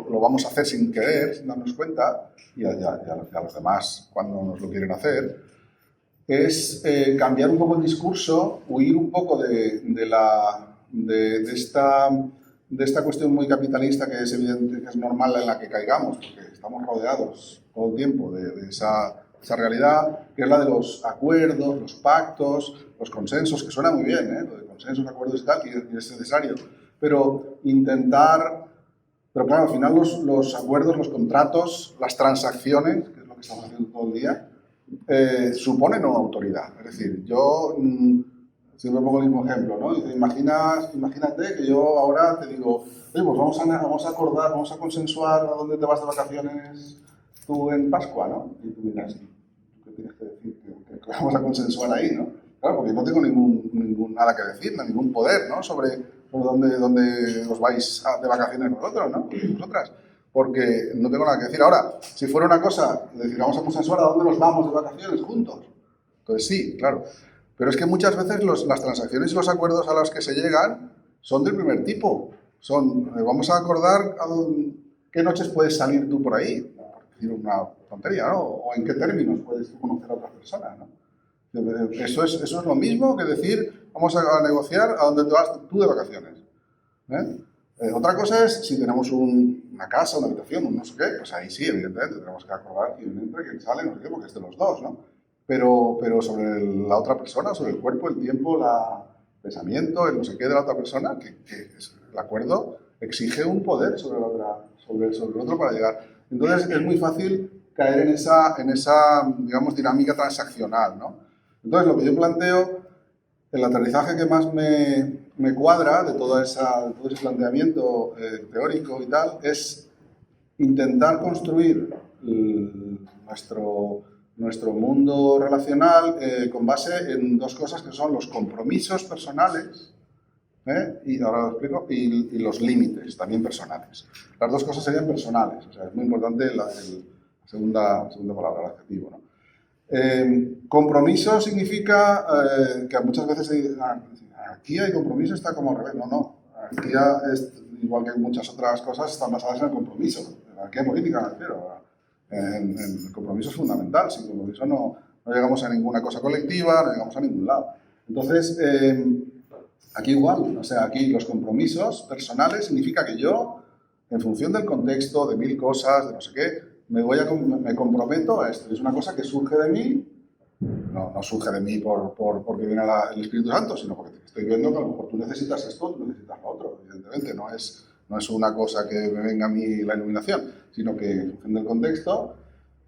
lo vamos a hacer sin querer, sin darnos cuenta, y a los demás cuando nos lo quieren hacer, es cambiar un poco el discurso, huir un poco de esta cuestión muy capitalista que es evidente, que es normal en la que caigamos, porque estamos rodeados todo el tiempo de esa realidad, que es la de los acuerdos, los pactos, los consensos, que suena muy bien, lo de consensos, acuerdos y tal, y es necesario, pero pero claro, al final los acuerdos, los contratos, las transacciones, que es lo que estamos haciendo todo el día, suponen una autoridad. Es decir, yo siempre pongo el mismo ejemplo, ¿no? Imagínate que yo ahora te digo, oye, pues vamos a acordar, vamos a consensuar a dónde te vas de vacaciones tú en Pascua, ¿no? Y tú dirás, ¿qué tienes que decir? Que vamos a consensuar ahí, ¿no? Claro, porque no tengo nada que decir, ningún poder, ¿no? Sobre dónde os vais de vacaciones vosotros, ¿no? Vosotras. Porque no tengo nada que decir. Ahora, si fuera una cosa, decir, vamos a consensuar a dónde nos vamos de vacaciones juntos. Entonces sí, claro. Pero es que muchas veces las transacciones y los acuerdos a los que se llegan son del primer tipo. Vamos a acordar qué noches puedes salir tú por ahí, por decir una tontería, ¿no? O en qué términos puedes tú conocer a otras personas, ¿no? Eso es lo mismo que decir, vamos a negociar a dónde te vas tú de vacaciones. Otra cosa es si tenemos una casa, una habitación, un no sé qué, pues ahí sí, evidentemente, tenemos que acordar quién entra, quién sale, no sé qué, porque es de los dos, ¿no? Pero sobre la otra persona, sobre el cuerpo, el tiempo, el pensamiento, el no sé qué de la otra persona, el acuerdo exige un poder sobre el otro para llegar. Entonces es muy fácil caer en esa digamos, dinámica transaccional, ¿no? Entonces lo que yo planteo, el aterrizaje que más me cuadra de todo ese planteamiento teórico y tal, es intentar construir nuestro mundo relacional con base en 2 cosas que son los compromisos personales, y ahora lo explico, y los límites también personales. Las 2 cosas serían personales, o sea, es muy importante la segunda palabra, el adjetivo, ¿no? Compromiso significa que muchas veces anarquía y compromiso está como al revés. No. Anarquía, igual que muchas otras cosas, están basadas en el compromiso. Anarquía política, me refiero. El compromiso es fundamental. Sin compromiso no llegamos a ninguna cosa colectiva, no llegamos a ningún lado. Entonces, aquí igual, o sea, aquí los compromisos personales significa que yo, en función del contexto, de 1000 cosas, de no sé qué, me comprometo a esto. Es una cosa que surge de mí, no surge de mí porque viene el Espíritu Santo, sino porque estoy viendo que a lo mejor tú necesitas esto, tú necesitas lo otro. Evidentemente, no es una cosa que me venga a mí la iluminación, sino que en función del contexto,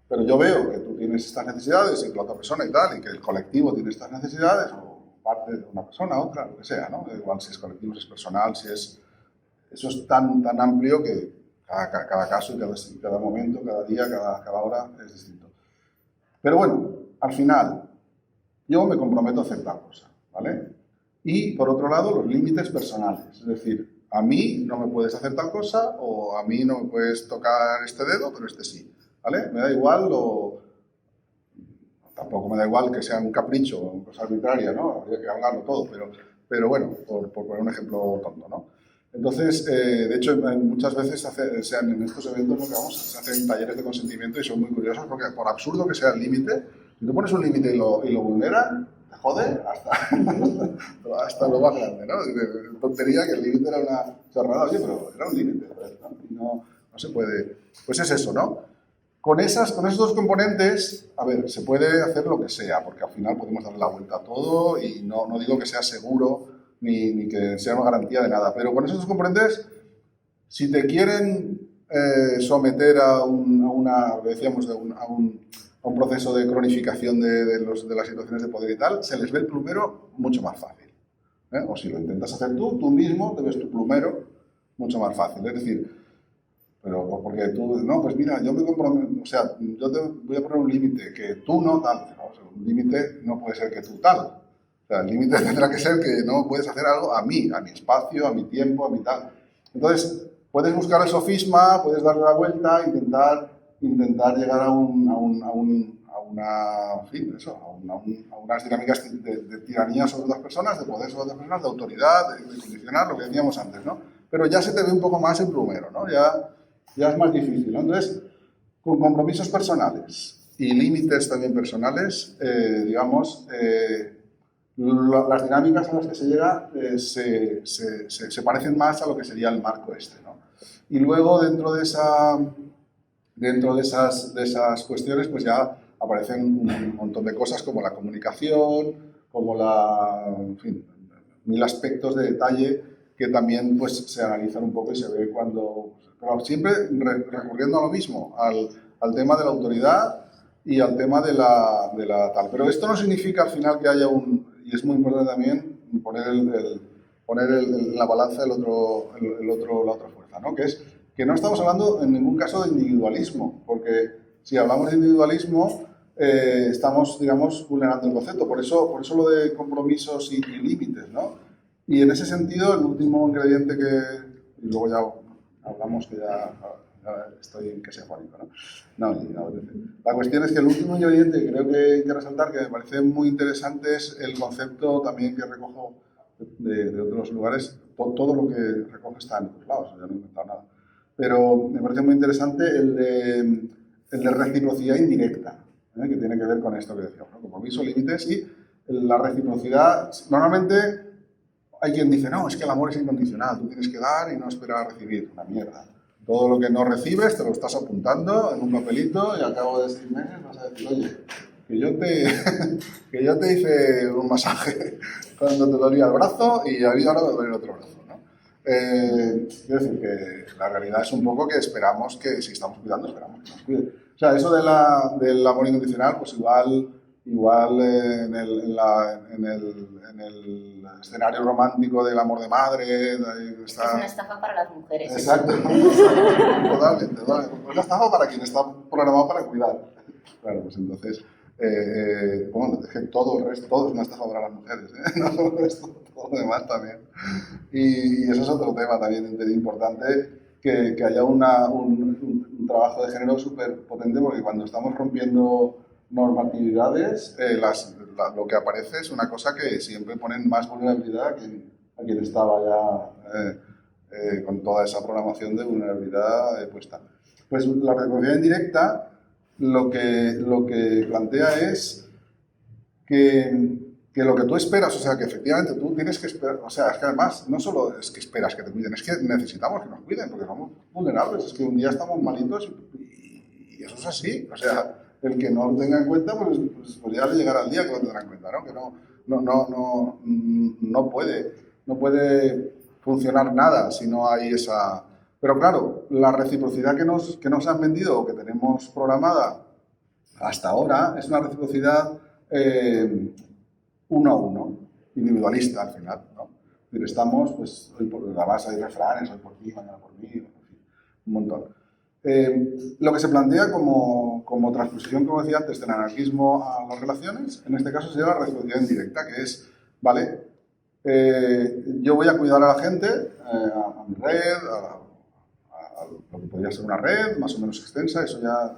pero yo veo que tú tienes estas necesidades y que la otra persona y tal, y que el colectivo tiene estas necesidades, o parte de una persona, otra, lo que sea, ¿no? Igual si es colectivo, si es personal, si es eso es tan amplio que cada caso y cada momento, cada día, cada hora es distinto. Pero bueno, al final, yo me comprometo a hacer tal cosa, ¿vale? Y, por otro lado, los límites personales. Es decir, a mí no me puedes hacer tal cosa o a mí no me puedes tocar este dedo, pero este sí, ¿vale? Me da igual tampoco me da igual que sea un capricho o una cosa arbitraria, ¿no? Habría que hablarlo todo, pero bueno, por poner un ejemplo tonto, ¿no? Entonces, de hecho, muchas veces en estos eventos se hacen talleres de consentimiento y son muy curiosos porque, por absurdo que sea el límite, si tú pones un límite y lo vulneras, te jode hasta lo más grande, ¿no? De tontería que el límite era una chorrada, oye, pero era un límite, ¿no? No se puede. Pues es eso, ¿no? Con esos dos componentes, a ver, se puede hacer lo que sea, porque al final podemos darle la vuelta a todo y no digo que sea seguro ni que sea una garantía de nada, pero con esos dos componentes, si te quieren someter a un proceso de cronificación de las situaciones de poder y tal, se les ve el plumero mucho más fácil. O si lo intentas hacer tú mismo te ves tu plumero mucho más fácil. Es decir, pero porque tú, no, pues mira, yo me comprometo, o sea, yo te voy a poner un límite, que tú no tal, ¿no? O sea, un límite no puede ser que tú tal. O sea, el límite tendrá que ser que no puedes hacer algo a mi espacio, a mi tiempo, a mi tal. Entonces, puedes buscar el sofisma, puedes darle la vuelta, intentar llegar a unas dinámicas de tiranía sobre otras personas, de poder sobre otras personas, de autoridad, de condicionar, lo que decíamos antes, ¿no? Pero ya se te ve un poco más el plumero, ¿no? Ya es más difícil, ¿no? Entonces, con compromisos personales y límites también personales, las dinámicas a las que se llega se parecen más a lo que sería el marco este, ¿no? Y luego, dentro de esas cuestiones, pues ya aparecen un montón de cosas como la comunicación, como en fin, mil aspectos de detalle que también pues, se analizan un poco y se ve pero siempre recurriendo a lo mismo, al tema de la autoridad y al tema de la tal. Pero esto no significa al final que haya y es muy importante también poner en la balanza la otra fuerza, ¿no? Que es que no estamos hablando en ningún caso de individualismo, porque si hablamos de individualismo estamos, digamos, vulnerando el concepto. Por eso lo de compromisos y límites, ¿no? Y en ese sentido, el último ingrediente y luego ya hablamos que ya estoy que sea afónico, ¿no? La cuestión es que el último ingrediente que creo que hay que resaltar, que me parece muy interesante, es el concepto también que recojo de otros lugares. Todo lo que recoge está en otros lados, yo no he inventado nada. Pero me parece muy interesante el de reciprocidad indirecta, que tiene que ver con esto que decíamos, ¿no? Compromiso, límites y la reciprocidad. Normalmente hay quien dice, no, es que el amor es incondicional, tú tienes que dar y no esperar a recibir. Una mierda. Todo lo que no recibes te lo estás apuntando en un papelito y al cabo de 6 meses vas a decir, oye, que yo te hice un masaje cuando te dolía el brazo y a mí ahora me duele el otro brazo, ¿no? Quiero decir que la realidad es un poco que esperamos que, si estamos cuidando, esperamos que nos cuiden. O sea, eso del amor incondicional, pues igual en el escenario romántico del amor de madre. Es una estafa para las mujeres. Exacto. Totalmente. Es una estafa para quien está programado para cuidar. Claro, pues entonces, bueno, es que todo el resto, todo es una estafa para las mujeres, ¿eh? No solo esto, todo lo demás también. Y eso es otro tema también importante, que haya un trabajo de género súper potente, porque cuando estamos rompiendo normatividades, lo que aparece es una cosa que siempre ponen más vulnerabilidad a quien estaba ya con toda esa programación de vulnerabilidad puesta. Pues la reciprocidad indirecta lo que plantea es que lo que tú esperas, o sea, que efectivamente tú tienes que esperar, o sea, es que además no solo es que esperas que te cuiden, es que necesitamos que nos cuiden, porque somos vulnerables, es que un día estamos malitos y eso es así, o sea, el que no lo tenga en cuenta, pues ya le llegará el día que lo tendrá en cuenta, ¿no? Que no puede funcionar nada si no hay esa. Pero claro, la reciprocidad que nos han vendido o que tenemos programada hasta ahora es una reciprocidad uno a uno, individualista al final, ¿no? Pero estamos, pues, hoy por la base hay refranes, hoy por ti, mañana por mí, en fin, un montón. Lo que se plantea como transposición, como decía antes, del anarquismo a las relaciones, en este caso sería la reciprocidad indirecta, que es, vale, yo voy a cuidar a la gente, a mi red, a lo que podría ser una red más o menos extensa, eso ya,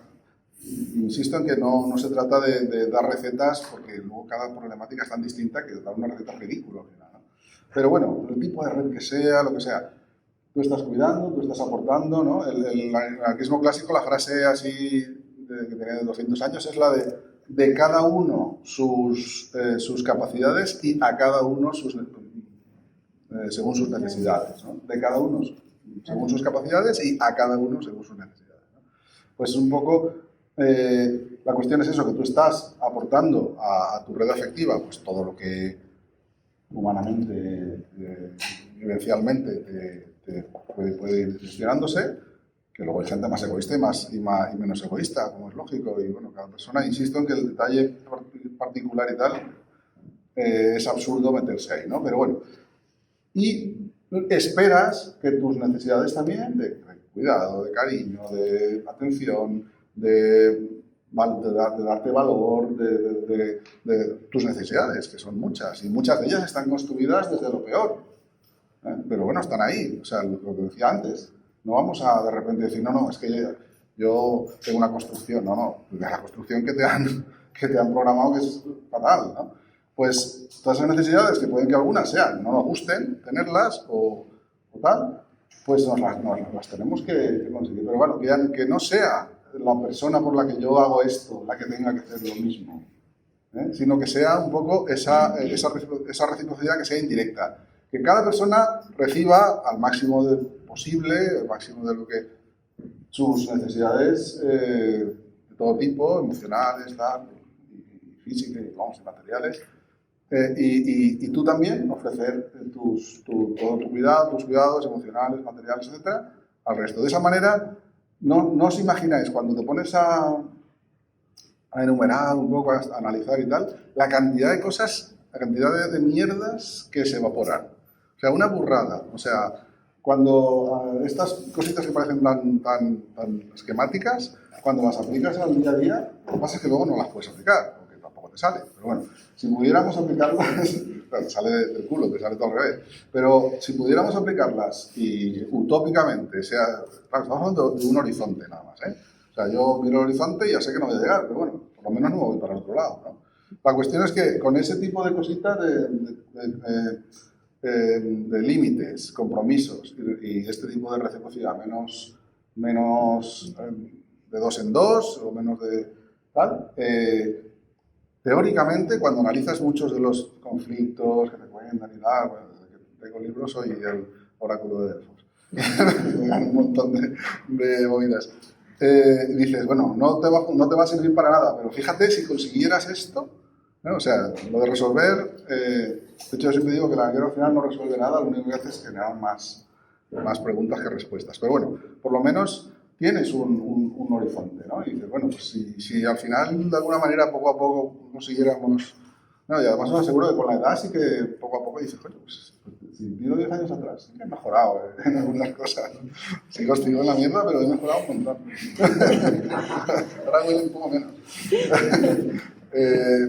insisto en que no se trata de dar recetas, porque luego cada problemática es tan distinta que dar una receta es ridículo al final, ¿no? Pero bueno, el tipo de red que sea, lo que sea, tú estás cuidando, tú estás aportando, ¿no? El anarquismo clásico, la frase así que tiene 200 años es la de cada uno sus capacidades y a cada uno según sus necesidades, ¿no? De cada uno según sus capacidades y a cada uno según sus necesidades, ¿no? Pues un poco la cuestión es eso, que tú estás aportando a tu red afectiva pues todo lo que humanamente, vivencialmente puede ir gestionándose, que luego hay gente más egoísta y menos egoísta, como es lógico, y bueno, cada persona, insisto en que el detalle particular y tal, es absurdo meterse ahí, ¿no? Pero bueno, y esperas que tus necesidades también, de cuidado, de cariño, de atención, de darte valor, de tus necesidades, que son muchas, y muchas de ellas están construidas desde lo peor. Pero bueno, están ahí, o sea, lo que decía antes, no vamos a de repente decir, no, es que yo tengo una construcción, no, la construcción que te han programado que es fatal, ¿no? Pues todas esas necesidades, que pueden que algunas no nos gusten tenerlas o tal, pues nos las tenemos que conseguir. Pero bueno, que no sea la persona por la que yo hago esto la que tenga que hacer lo mismo, sino que sea un poco esa reciprocidad que sea indirecta. Que cada persona reciba al máximo posible, al máximo de lo que sus necesidades de todo tipo, emocionales, y físicas, y materiales, y tú también ofrecer todo tu cuidado, tus cuidados emocionales, materiales, etcétera, al resto. De esa manera, no os imagináis, cuando te pones a enumerar un poco, a analizar y tal, la cantidad de cosas, la cantidad de mierdas que se evaporan. O sea, una burrada. O sea, cuando estas cositas que parecen tan esquemáticas, cuando las aplicas al día a día, lo que pasa es que luego no las puedes aplicar, porque tampoco te sale. Pero bueno, si pudiéramos aplicarlas, claro, te sale del culo, te sale todo al revés. Pero si pudiéramos aplicarlas y utópicamente, claro, estamos hablando de un horizonte nada más, O sea, yo miro el horizonte y ya sé que no voy a llegar, pero bueno, por lo menos no voy para el otro lado, ¿no? La cuestión es que con ese tipo de cositas de límites, compromisos y este tipo de reciprocidad menos de dos en dos o menos de tal, teóricamente cuando analizas muchos de los conflictos que te cuentan y tal, bueno, desde que tengo libros soy el oráculo de Delfos, un montón de movidas. Dices, bueno, no te va a servir para nada, pero fíjate si consiguieras esto, ¿no? O sea, lo de resolver, de hecho yo siempre digo que la guerra al final no resuelve nada, lo único que hace es generar más preguntas que respuestas. Pero bueno, por lo menos tienes un horizonte, ¿no? Y dices, bueno, pues si al final de alguna manera poco a poco consiguiéramos, no, y además os aseguro que con la edad sí que poco a poco dices, bueno, pues si miro 10 años atrás, sí que he mejorado en algunas cosas. Sigo en la mierda, pero he mejorado un montón. Ahora huele un poco menos.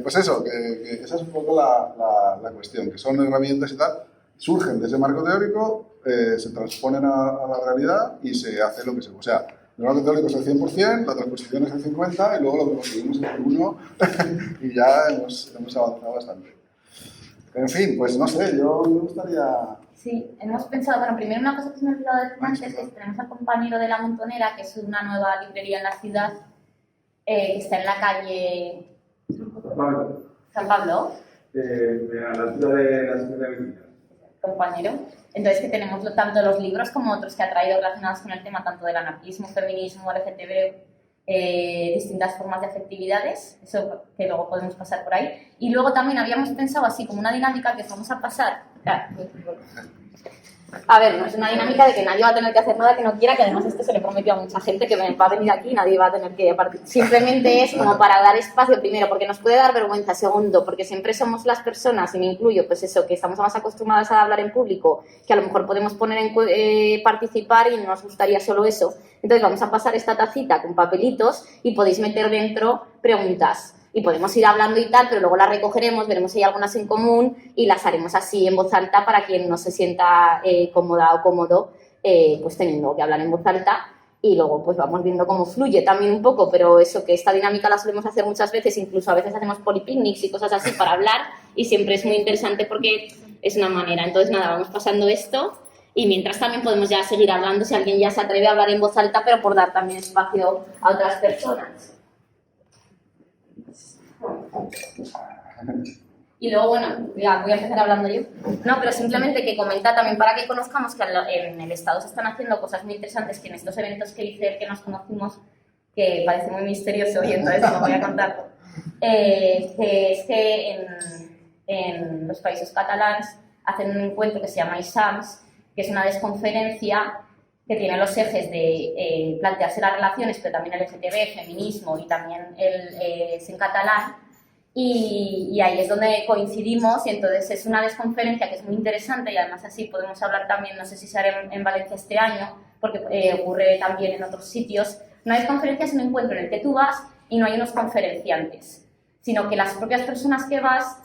Pues eso, que esa es un poco la cuestión, que son herramientas y tal, surgen de ese marco teórico, se transponen a la realidad y se hace lo que se... O sea, el marco teórico es el 100%, la transposición es el 50% y luego lo que conseguimos es el 1% y ya hemos avanzado bastante. En fin, pues no sé, yo me gustaría... Sí, hemos pensado, bueno, primero una cosa que se me ha olvidado decir antes, es que tenemos al compañero de La Montonera, que es una nueva librería en la ciudad, que está en la calle... San Pablo. A la altura de la Segunda Avenida. Compañero. Entonces, que tenemos tanto los libros como otros que ha traído relacionados con el tema, tanto del anarquismo, feminismo, LGTB, distintas formas de afectividades, eso que luego podemos pasar por ahí. Y luego también habíamos pensado así como una dinámica que vamos a pasar. A ver, no es una dinámica de que nadie va a tener que hacer nada que no quiera, que además esto se le prometió a mucha gente que va a venir aquí y nadie va a tener que partir. Simplemente es como para dar espacio, primero, porque nos puede dar vergüenza, segundo, porque siempre somos las personas, y me incluyo, pues eso, que estamos más acostumbradas a hablar en público, que a lo mejor podemos poner en participar y no nos gustaría solo eso. Entonces vamos a pasar esta tacita con papelitos y podéis meter dentro preguntas. Y podemos ir hablando y tal, pero luego las recogeremos, veremos si hay algunas en común y las haremos así en voz alta para quien no se sienta cómoda o cómodo, pues teniendo que hablar en voz alta. Y luego pues vamos viendo cómo fluye también un poco, pero eso, que esta dinámica la solemos hacer muchas veces, incluso a veces hacemos polipicnics y cosas así para hablar y siempre es muy interesante porque es una manera. Entonces nada, vamos pasando esto y mientras también podemos ya seguir hablando si alguien ya se atreve a hablar en voz alta, pero por dar también espacio a otras personas. Y luego, bueno, ya voy a empezar hablando yo. No, pero simplemente que comenta también para que conozcamos que en el Estado se están haciendo cosas muy interesantes que en estos eventos que hice, que nos conocimos, que parece muy misterioso y entonces no voy a contarlo, que es que en los países catalanes hacen un encuentro que se llama ISAMS, que es una desconferencia que tiene los ejes de plantearse las relaciones, pero también el LGTB, feminismo y también es en catalán. Y ahí es donde coincidimos y entonces es una desconferencia que es muy interesante y además así podemos hablar también, no sé si se hará en Valencia este año, porque ocurre también en otros sitios. Una desconferencia es un encuentro en el que tú vas y no hay unos conferenciantes, sino que las propias personas que vas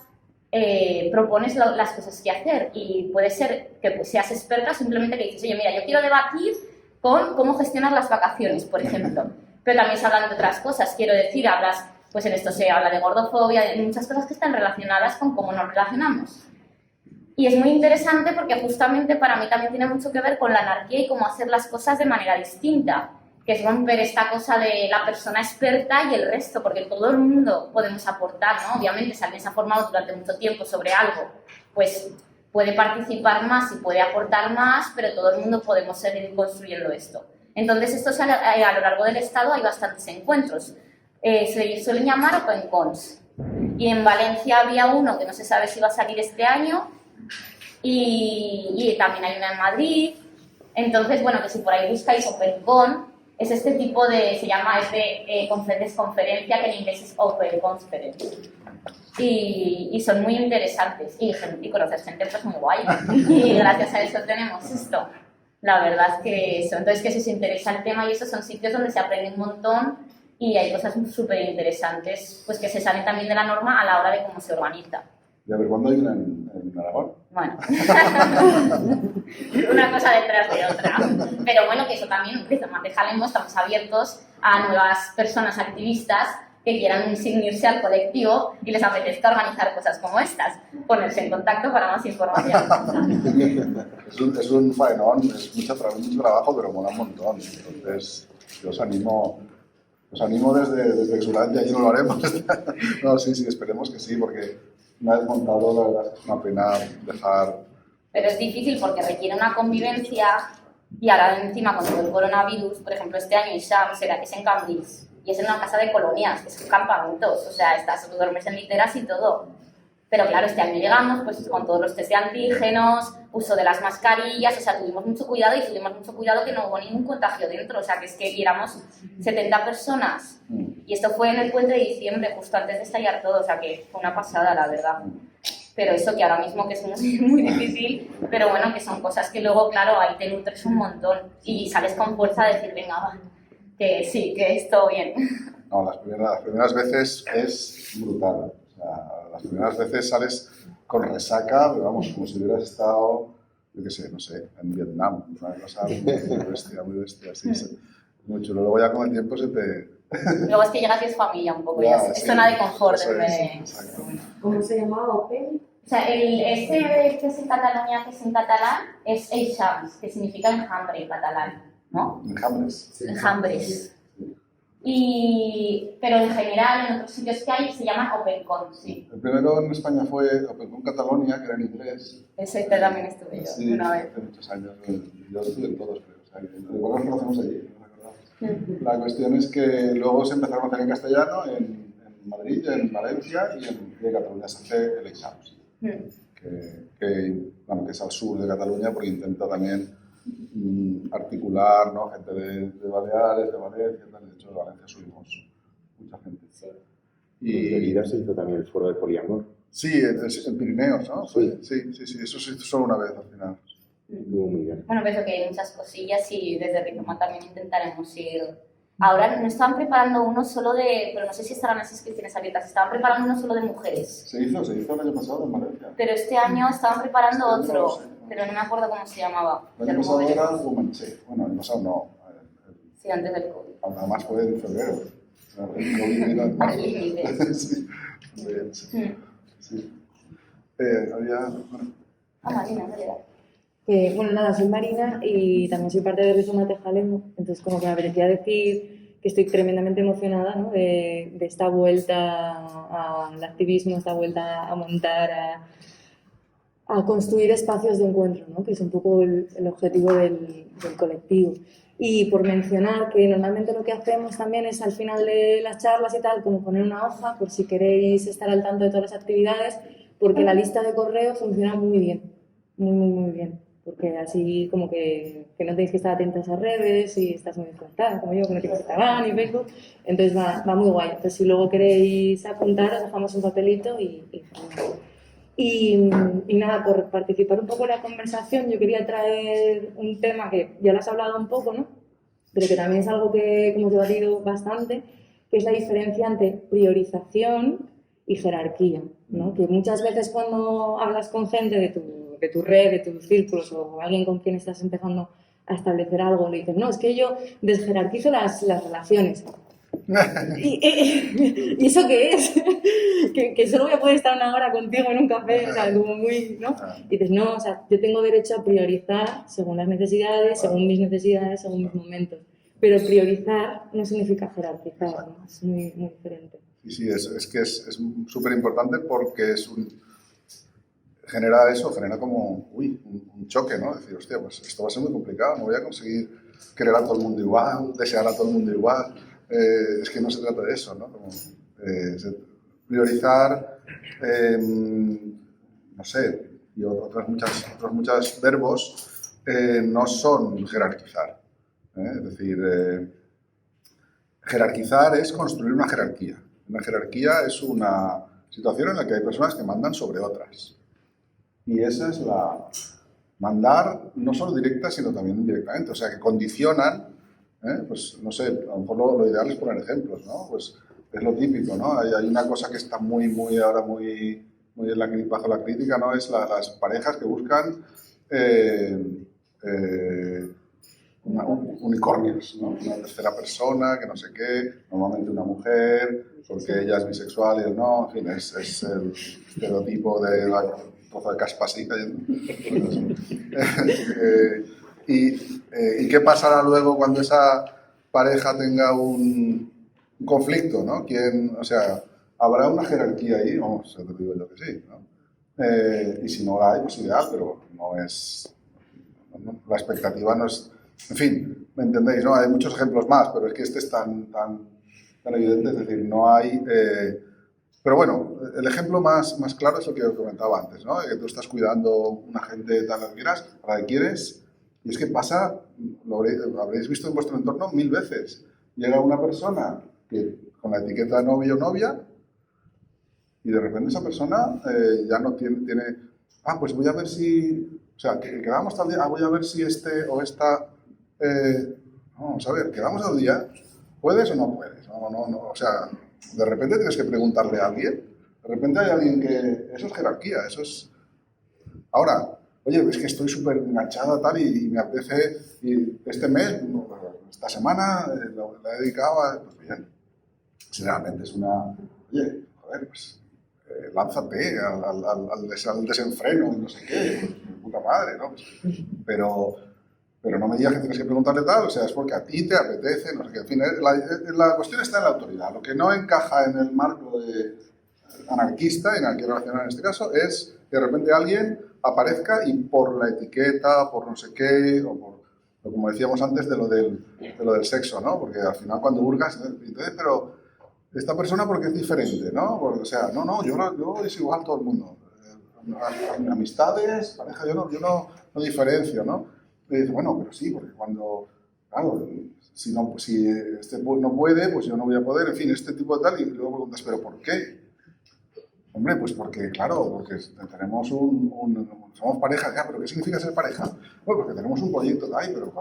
propones las cosas que hacer y puede ser que pues, seas experta simplemente que dices, oye, mira, yo quiero debatir con cómo gestionar las vacaciones, por ejemplo, pero también se hablan de otras cosas, quiero decir, hablas, pues en esto se habla de gordofobia, de muchas cosas que están relacionadas con cómo nos relacionamos. Y es muy interesante porque justamente para mí también tiene mucho que ver con la anarquía y cómo hacer las cosas de manera distinta, que es romper esta cosa de la persona experta y el resto, porque todo el mundo podemos aportar, ¿no? Obviamente, si alguien se ha formado durante mucho tiempo sobre algo, pues puede participar más y puede aportar más, pero todo el mundo podemos seguir construyendo esto. Entonces, esto a lo largo del Estado hay bastantes encuentros. Se suelen llamar Open Cons. Y en Valencia había uno que no se sabe si va a salir este año, y también hay una en Madrid. Entonces, bueno, que si por ahí buscáis Open Con, es este tipo de, se llama conferencia, que en inglés es Open Conference. Y son muy interesantes. Y conoces gente pues muy guay. Y gracias a eso tenemos esto. La verdad es que eso. Entonces, que si os interesa el tema y eso, son sitios donde se aprende un montón y hay cosas súper interesantes pues que se salen también de la norma a la hora de cómo se organiza. Y a ver, ¿cuándo hay una en Aragón? Bueno, una cosa detrás de otra. Pero bueno, que eso también, desde Matejalemo estamos abiertos a nuevas personas activistas que quieran unirse al colectivo y les apetezca organizar cosas como estas. Ponerse en contacto para más información. Es un faenón, es mucho trabajo, pero mola un montón. Entonces, yo os animo desde Exulandia, allí no lo haremos. No, sí, esperemos que sí, porque una vez montado, la verdad es que es una pena dejar... Pero es difícil porque requiere una convivencia y ahora encima con todo el coronavirus, por ejemplo, este año ISAM es en Cambrils y es en una casa de colonias, que son campamentos, o sea, tú duermes en literas y todo. Pero claro, este año llegamos pues con todos los test de antígenos, uso de las mascarillas, o sea, tuvimos mucho cuidado que no hubo ningún contagio dentro, o sea, que es que éramos 70 personas y esto fue en el puente de diciembre, justo antes de estallar todo, o sea, que fue una pasada, la verdad. Pero eso que ahora mismo que es muy difícil, pero bueno, que son cosas que luego, claro, ahí te nutres un montón y sales con fuerza a decir, venga, va, que sí, que esto bien. No, las primeras veces es brutal. O sea, las primeras veces sales con resaca, pero vamos, como si hubieras estado, yo qué sé, no sé, en Vietnam, una cosa muy bestia, sí, muy chulo. Luego ya con el tiempo se te... Luego es que llegas y es familia un poco, ya, es zona de confort. Exacto. ¿Cómo se llamaba Open? O sea, que es en Cataluña, que es en catalán, es Eixams, que significa enjambre en catalán, ¿no? Enjambres. Sí. Enjambres. Pero en general, en otros sitios que hay, se llama OpenCon, sí. El primero en España fue OpenCon Catalonia, que era en inglés. Ese también estuve yo, Sí, una vez. hace muchos años. Yo estuve en todos, creo. O sea, igual nos conocemos allí, no me acordaba. La cuestión es que luego se empezaron a hacer en castellano, en Madrid, en Valencia y en Cataluña se hace el Exams. Que que es al sur de Cataluña, porque intenta también articular, ¿no? Gente de Baleares, de Valencia, de hecho de Valencia subimos mucha gente. Sí. Y de Lleida se hizo también el foro de poliamor. Sí, en Pirineos, ¿no? Sí. Sí, eso se hizo solo una vez al final. Estuvo muy bien. Bueno, pienso que hay muchas cosillas y desde Rizoma también intentaremos ir. Ahora no estaban preparando uno solo de, pero no sé si estarán las inscripciones abiertas, estaban preparando uno solo de mujeres. Se hizo el año pasado en Valencia. Pero este año estaban preparando Sí, otro, no sé. pero no me acuerdo cómo se llamaba. El año pasado era Womanche. Bueno, el año pasado no. Sí, antes del COVID. Además fue en febrero. El COVID vino en marzo. Al límite. Sí, muy bien, sí. Sí. Había... Bueno, Marina, en realidad. Bueno, nada, soy Marina y también soy parte de Rizoma Tejalemo, entonces como que me apetecía decir que estoy tremendamente emocionada, ¿no? de esta vuelta al activismo, esta vuelta a montar, a construir espacios de encuentro, ¿no? Que es un poco el objetivo del colectivo. Y por mencionar que normalmente lo que hacemos también es al final de las charlas y tal, como poner una hoja por si queréis estar al tanto de todas las actividades, porque la lista de correo funciona muy bien, muy bien. Porque así como que no tenéis que estar atentas a redes y estás muy desconectada, como yo, que no tengo Instagram ni Facebook, entonces va muy guay. Entonces si luego queréis apuntar, os dejamos un papelito y nada, por participar un poco en la conversación, yo quería traer un tema que ya lo has hablado un poco, ¿no? Pero que también es algo que hemos debatido bastante, que es la diferencia entre priorización y jerarquía, ¿no? Que muchas veces cuando hablas con gente de tu red, de tus círculos o alguien con quien estás empezando a establecer algo, le dices, no, es que yo desjerarquizo las relaciones. ¿Y eso qué es? que solo voy a poder estar una hora contigo en un café, o sea, como muy, ¿no? Y dices, no, o sea, yo tengo derecho a priorizar según las necesidades, según mis necesidades, según mis momentos. Pero priorizar no significa jerarquizar, ¿no? Es muy diferente. Sí, es que es súper importante porque genera como un choque, ¿no? Decir, hostia, pues esto va a ser muy complicado, no voy a conseguir querer a todo el mundo igual, desear a todo el mundo igual. Es que no se trata de eso, ¿no? Priorizar, no sé, y otros muchos verbos no son jerarquizar. Es decir, jerarquizar es construir una jerarquía. Una jerarquía es una situación en la que hay personas que mandan sobre otras. Y esa es mandar no solo directa, sino también indirectamente. O sea, que condicionan, pues no sé, a lo mejor lo ideal es poner ejemplos, ¿no? Pues es lo típico, ¿no? Hay una cosa que está ahora muy bajo la crítica, ¿no? Es las parejas que buscan unicornios, ¿no? Una tercera persona, que no sé qué, normalmente una mujer, porque ella es bisexual y él no, en fin, es el estereotipo de la troza de caspa así cayendo. ¿Y qué pasará luego cuando esa pareja tenga un conflicto, ¿no? O sea, habrá una jerarquía ahí, vamos, te digo yo que sí, ¿no? Y si no la hay, pues ideal, pero no es, la expectativa no es, en fin, ¿me entendéis? ¿No? Hay muchos ejemplos más, pero es que este es tan evidente, es decir, no hay... pero bueno, el ejemplo más claro es lo que os comentaba antes, ¿no? Que tú estás cuidando una gente tal que quieras, a la que quieres, y es que pasa, lo habréis visto en vuestro entorno 1000 veces. Llega una persona con la etiqueta novio o novia, y de repente esa persona ya no tiene... pues voy a ver si... O sea, que quedamos tal día, voy a ver si este o esta... vamos a ver, quedamos al día, ¿puedes o no puedes? No, o sea, de repente tienes que preguntarle a alguien, de repente hay alguien que... Eso es jerarquía, eso es... Ahora, oye, es que estoy súper enganchada tal y me apetece, y este mes, esta semana, la he dedicado a... Pues bien, si realmente es una... Oye, joder, pues lánzate al desenfreno y no sé qué, pues, puta madre, ¿no? Pero no me digas que tienes que preguntarle tal, o sea, es porque a ti te apetece, no sé qué. En fin, la cuestión está en la autoridad. Lo que no encaja en el marco anarquista, y anarquía relacional en este caso, es que de repente alguien aparezca y por la etiqueta, por no sé qué, o como decíamos antes de lo del sexo, ¿no? Porque al final cuando hurgas, entonces, pero esta persona porque es diferente, ¿no? Porque, o sea, no, yo es igual todo el mundo. amistades, pareja, yo no diferencio, ¿no? Y dice, bueno, pero sí, porque cuando, claro, si este no puede, pues yo no voy a poder, en fin, este tipo de tal, y luego preguntas, ¿pero por qué? Hombre, pues porque, claro, porque tenemos somos pareja, ya, pero ¿qué significa ser pareja? Bueno, porque tenemos un proyecto, ay, pero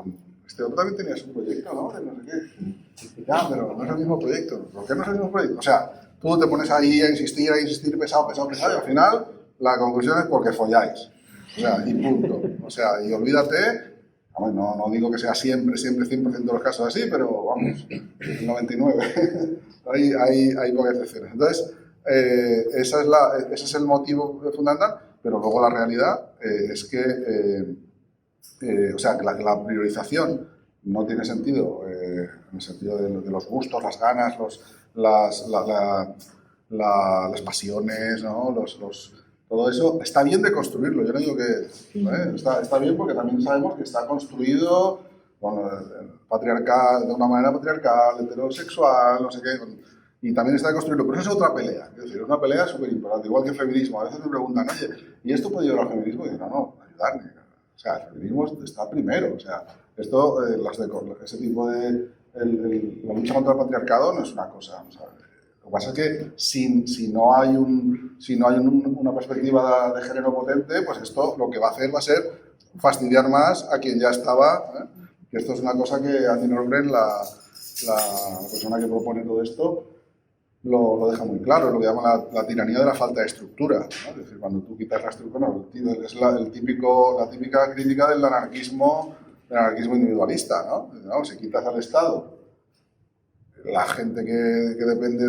este otro también tenías un proyecto, ¿no? De no sé qué. Ya, pero no es el mismo proyecto. ¿Por qué no es el mismo proyecto? O sea, tú te pones ahí a insistir, pesado, y al final la conclusión es porque folláis. O sea, y punto. O sea, y olvídate, no digo que sea siempre 100% de los casos así, pero vamos, el 99. hay pocas excepciones. Entonces, ese es el motivo fundamental, pero luego la realidad es que, o sea, que la priorización no tiene sentido en el sentido de los gustos, las ganas, las pasiones, ¿no? Todo eso está bien de construirlo. Yo no digo que está bien porque también sabemos que está construido patriarcal, de una manera patriarcal, heterosexual, no sé qué. Y también está de construirlo, pero eso es otra pelea. Es decir, es una pelea súper importante, igual que el feminismo. A veces me preguntan, oye, ¿y esto puede llevar al feminismo? Y digo, no, ayudarme. O sea, el feminismo está primero. O sea, esto, ese tipo de... la lucha contra el patriarcado no es una cosa. O sea, lo que pasa es que si no hay una perspectiva de género potente, pues esto lo que va a hacer va a ser fastidiar más a quien ya estaba. Que esto es una cosa que Andy Norgren, la persona que propone todo esto, lo deja muy claro, lo que llama la tiranía de la falta de estructura, ¿no? Es decir, cuando tú quitas la estructura, es la típica crítica del anarquismo individualista, ¿no? Vamos, si quitas al Estado, la gente que depende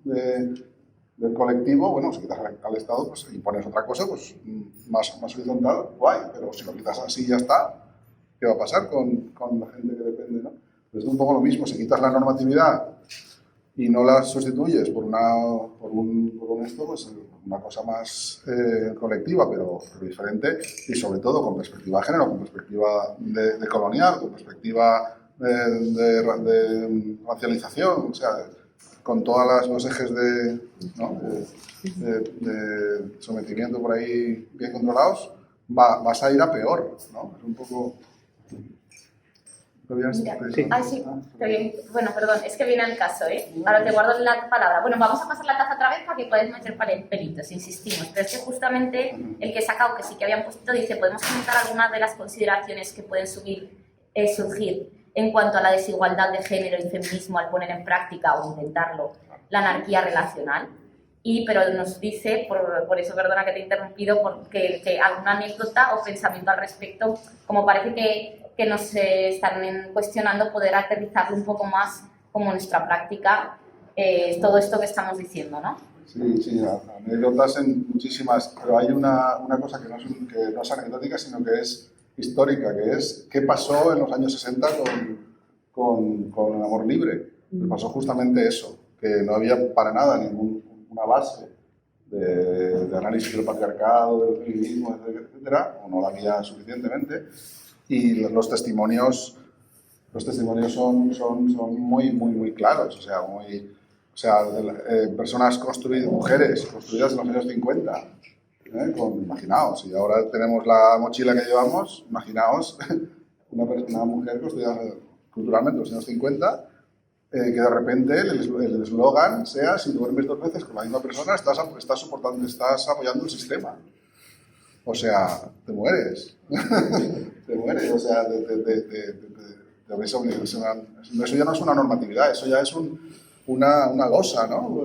del colectivo, bueno, si quitas al Estado pues, y pones otra cosa, pues más horizontal, guay, pero si lo quitas así ya está, ¿qué va a pasar con la gente que depende, ¿no? Pues es un poco lo mismo, si quitas la normatividad y no la sustituyes por esto, pues una cosa más colectiva, pero diferente y sobre todo con perspectiva de género, con perspectiva de colonial, con perspectiva de racialización, o sea, con todos los ejes de sometimiento por ahí bien controlados, vas a ir a peor, ¿no? Es un poco... Mira, sí, bueno, perdón, es que viene el caso, ¿eh? Ahora te guardo la palabra. Bueno, vamos a pasar la taza otra vez para que podáis meter pelitos, insistimos. Pero es que justamente el que he sacado, que sí que habían puesto, dice, podemos comentar algunas de las consideraciones que pueden surgir en cuanto a la desigualdad de género y feminismo al poner en práctica o intentarlo la anarquía relacional. Pero nos dice, por eso perdona que te he interrumpido, porque alguna anécdota o pensamiento al respecto, como parece que nos están cuestionando poder aterrizarlo un poco más como nuestra práctica, todo esto que estamos diciendo, ¿no? Sí, anécdotas en muchísimas, pero hay una cosa que no es anecdótica, sino que es histórica, que es qué pasó en los años 60 con el amor libre. Pasó justamente eso, que no había para nada ninguna base de análisis del patriarcado, del feminismo, etcétera, o no la había suficientemente. Y los testimonios son muy claros, o sea, personas mujeres construidas en los años 50, imaginaos, y ahora tenemos la mochila que llevamos, imaginaos una mujer construida culturalmente en los años 50, que de repente el eslogan sea, si duermes 2 veces con la misma persona, estás apoyando el sistema. O sea, te mueres. Te mueres. O sea, eso ya no es una normatividad, eso ya es una losa, ¿no?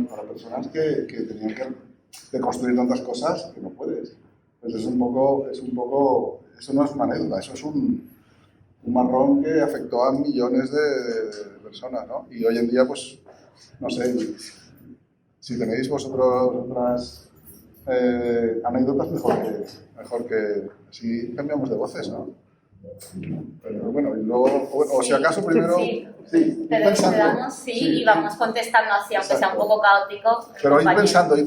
Para personas que tenían que construir tantas cosas que no puedes. Pues es un poco, eso no es una anécdota, eso es un marrón que afectó a millones de personas, ¿no? Y hoy en día, pues, no sé, si tenéis vosotros otras anécdotas, mejor que así cambiamos de voces, ¿no? Pero bueno, y luego, o si acaso primero... Sí, te damos, y vamos contestando así, aunque sea un poco caótico. Pero ir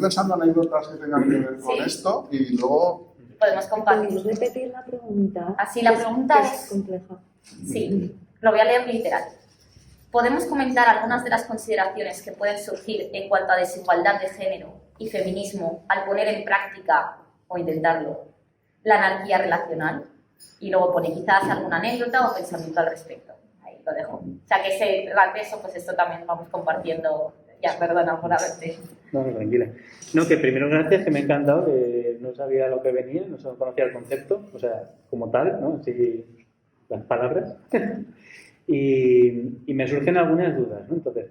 pensando anécdotas que tengan que ver con esto y luego... Podemos compartir. ¿Podéis repetir la pregunta? Así, la pregunta es compleja. Sí, lo voy a leer literal. ¿Podemos comentar algunas de las consideraciones que pueden surgir en cuanto a desigualdad de género y feminismo al poner en práctica, o intentarlo, la anarquía relacional. Y luego pone quizás alguna anécdota o pensamiento al respecto. Ahí lo dejo. O sea, que ese eso, pues esto también vamos compartiendo. Ya, perdona por haberte... No, tranquila. No, que primero gracias, que me ha encantado, que no sabía lo que venía, no conocía el concepto, o sea, como tal, ¿no? Así, las palabras. y me surgen algunas dudas, ¿no? Entonces,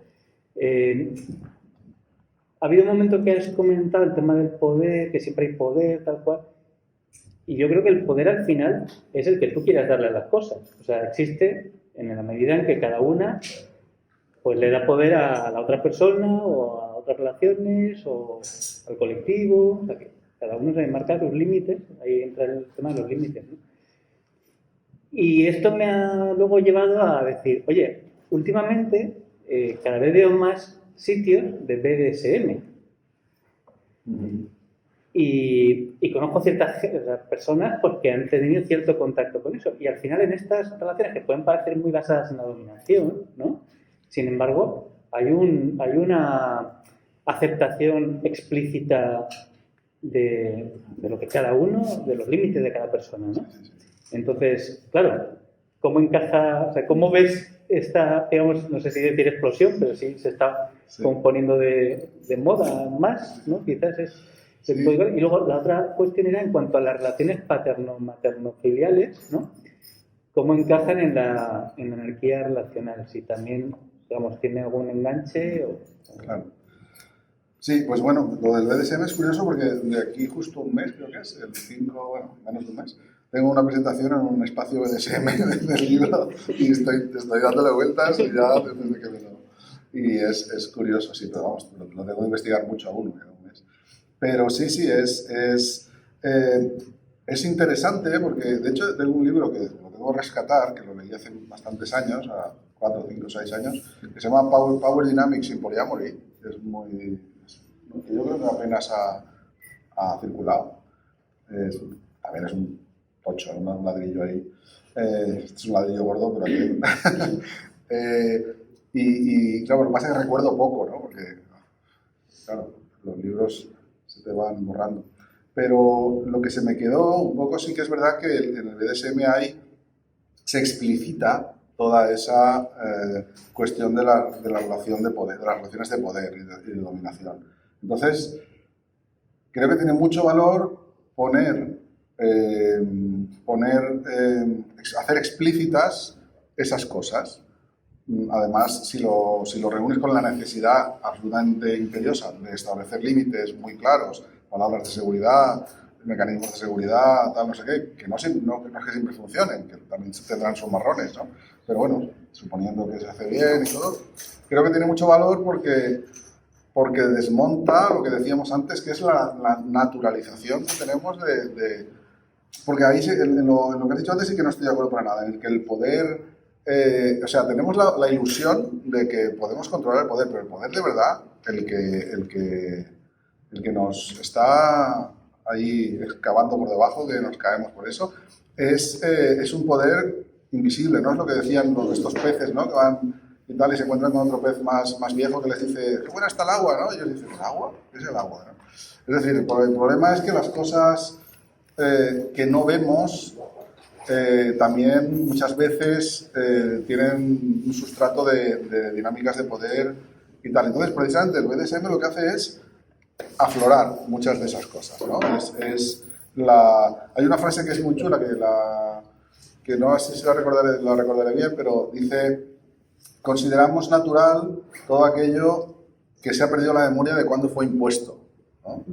ha habido un momento que has comentado el tema del poder, que siempre hay poder, tal cual, y yo creo que el poder al final es el que tú quieras darle a las cosas. O sea, existe en la medida en que cada una pues le da poder a la otra persona o a otras relaciones o al colectivo. O sea, que cada uno se marca sus límites, ahí entra el tema de los límites, ¿no? Y esto me ha luego llevado a decir, oye, últimamente cada vez veo más sitios de BDSM. Y conozco ciertas personas porque han tenido cierto contacto con eso. Y al final en estas relaciones que pueden parecer muy basadas en la dominación, ¿no? Sin embargo, hay una aceptación explícita de lo que cada uno, de los límites de cada persona, ¿no? Entonces, claro, ¿cómo encaja, o sea, cómo ves esta, digamos, no sé si decir explosión, pero sí se está poniendo de moda más, ¿no? Quizás es... Sí. Y luego la otra cuestión era en cuanto a las relaciones paterno-materno-filiales, ¿no? ¿Cómo encajan en la anarquía relacional? Si también, digamos, tiene algún enganche o... Claro. Sí, pues bueno, lo del BDSM es curioso porque de aquí justo un mes, creo que es, el 5, bueno, menos de un mes, tengo una presentación en un espacio BDSM del libro y estoy dándole vueltas y ya desde que me lo... Y es curioso, sí, pero vamos, lo tengo que investigar mucho aún, un mes. Pero sí, es interesante porque, de hecho, tengo un libro que lo tengo que rescatar, que lo leí hace bastantes años, a 4, 5, 6 años, que se llama Power Dynamics in Polyamory. Es muy... que yo creo que apenas ha circulado. También es un tocho, un ladrillo ahí. Este es un ladrillo gordo, pero aquí... y claro, lo que pasa es que recuerdo poco, ¿no? Porque, claro, los libros se te van borrando. Pero lo que se me quedó un poco sí que es verdad que en el BDSM se explicita toda esa cuestión de la relación de poder, de las relaciones de poder y de dominación. Entonces, creo que tiene mucho valor hacer explícitas esas cosas. Además, si lo reúnes con la necesidad absolutamente imperiosa de establecer límites muy claros, palabras de seguridad, mecanismos de seguridad, tal, no sé qué, que no es que siempre funcionen, que también tendrán sus marrones, ¿no? Pero bueno, suponiendo que se hace bien y todo, creo que tiene mucho valor porque desmonta lo que decíamos antes, que es la naturalización que tenemos porque ahí, en lo que has dicho antes, sí que no estoy de acuerdo para nada, en el que el poder... o sea, tenemos la ilusión de que podemos controlar el poder, pero el poder de verdad, el que nos está ahí excavando por debajo, que nos caemos por eso, es un poder invisible, ¿no? Es lo que decían estos peces, ¿no? Que van y tal y se encuentran con otro pez más viejo que les dice, qué buena está el agua, ¿no? Y ellos dicen, ¿el agua? ¿Qué es el agua? ¿No? Es decir, el problema es que las cosas que no vemos también muchas veces tienen un sustrato de dinámicas de poder y tal. Entonces, precisamente, el BDSM lo que hace es aflorar muchas de esas cosas, ¿no? Hay una frase que es muy chula, que no sé si la recordaré bien, pero dice, consideramos natural todo aquello que se ha perdido la memoria de cuándo fue impuesto, ¿no?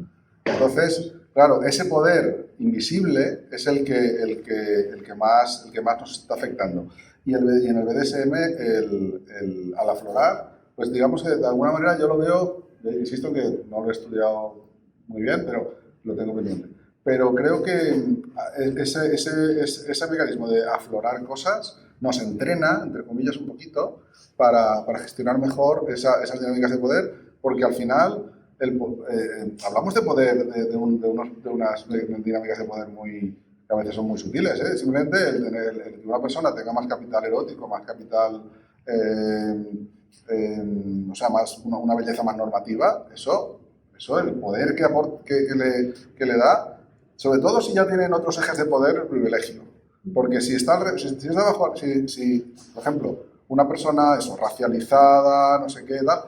Entonces, claro, ese poder invisible es el que más nos está afectando. Y en el BDSM, al aflorar, pues digamos que de alguna manera yo lo veo, insisto que no lo he estudiado muy bien, pero lo tengo pendiente. Pero creo que ese mecanismo de aflorar cosas nos entrena, entre comillas, un poquito para gestionar mejor esas dinámicas de poder, porque al final hablamos de poder, de unas dinámicas de poder que a veces son muy sutiles, ¿eh? Simplemente el que una persona tenga más capital erótico, más capital, o sea, una belleza más normativa, eso eso, el poder que le da, sobre todo si ya tienen otros ejes de poder, el privilegio. Porque si está, si, por ejemplo, una persona eso, racializada, no sé qué, tal,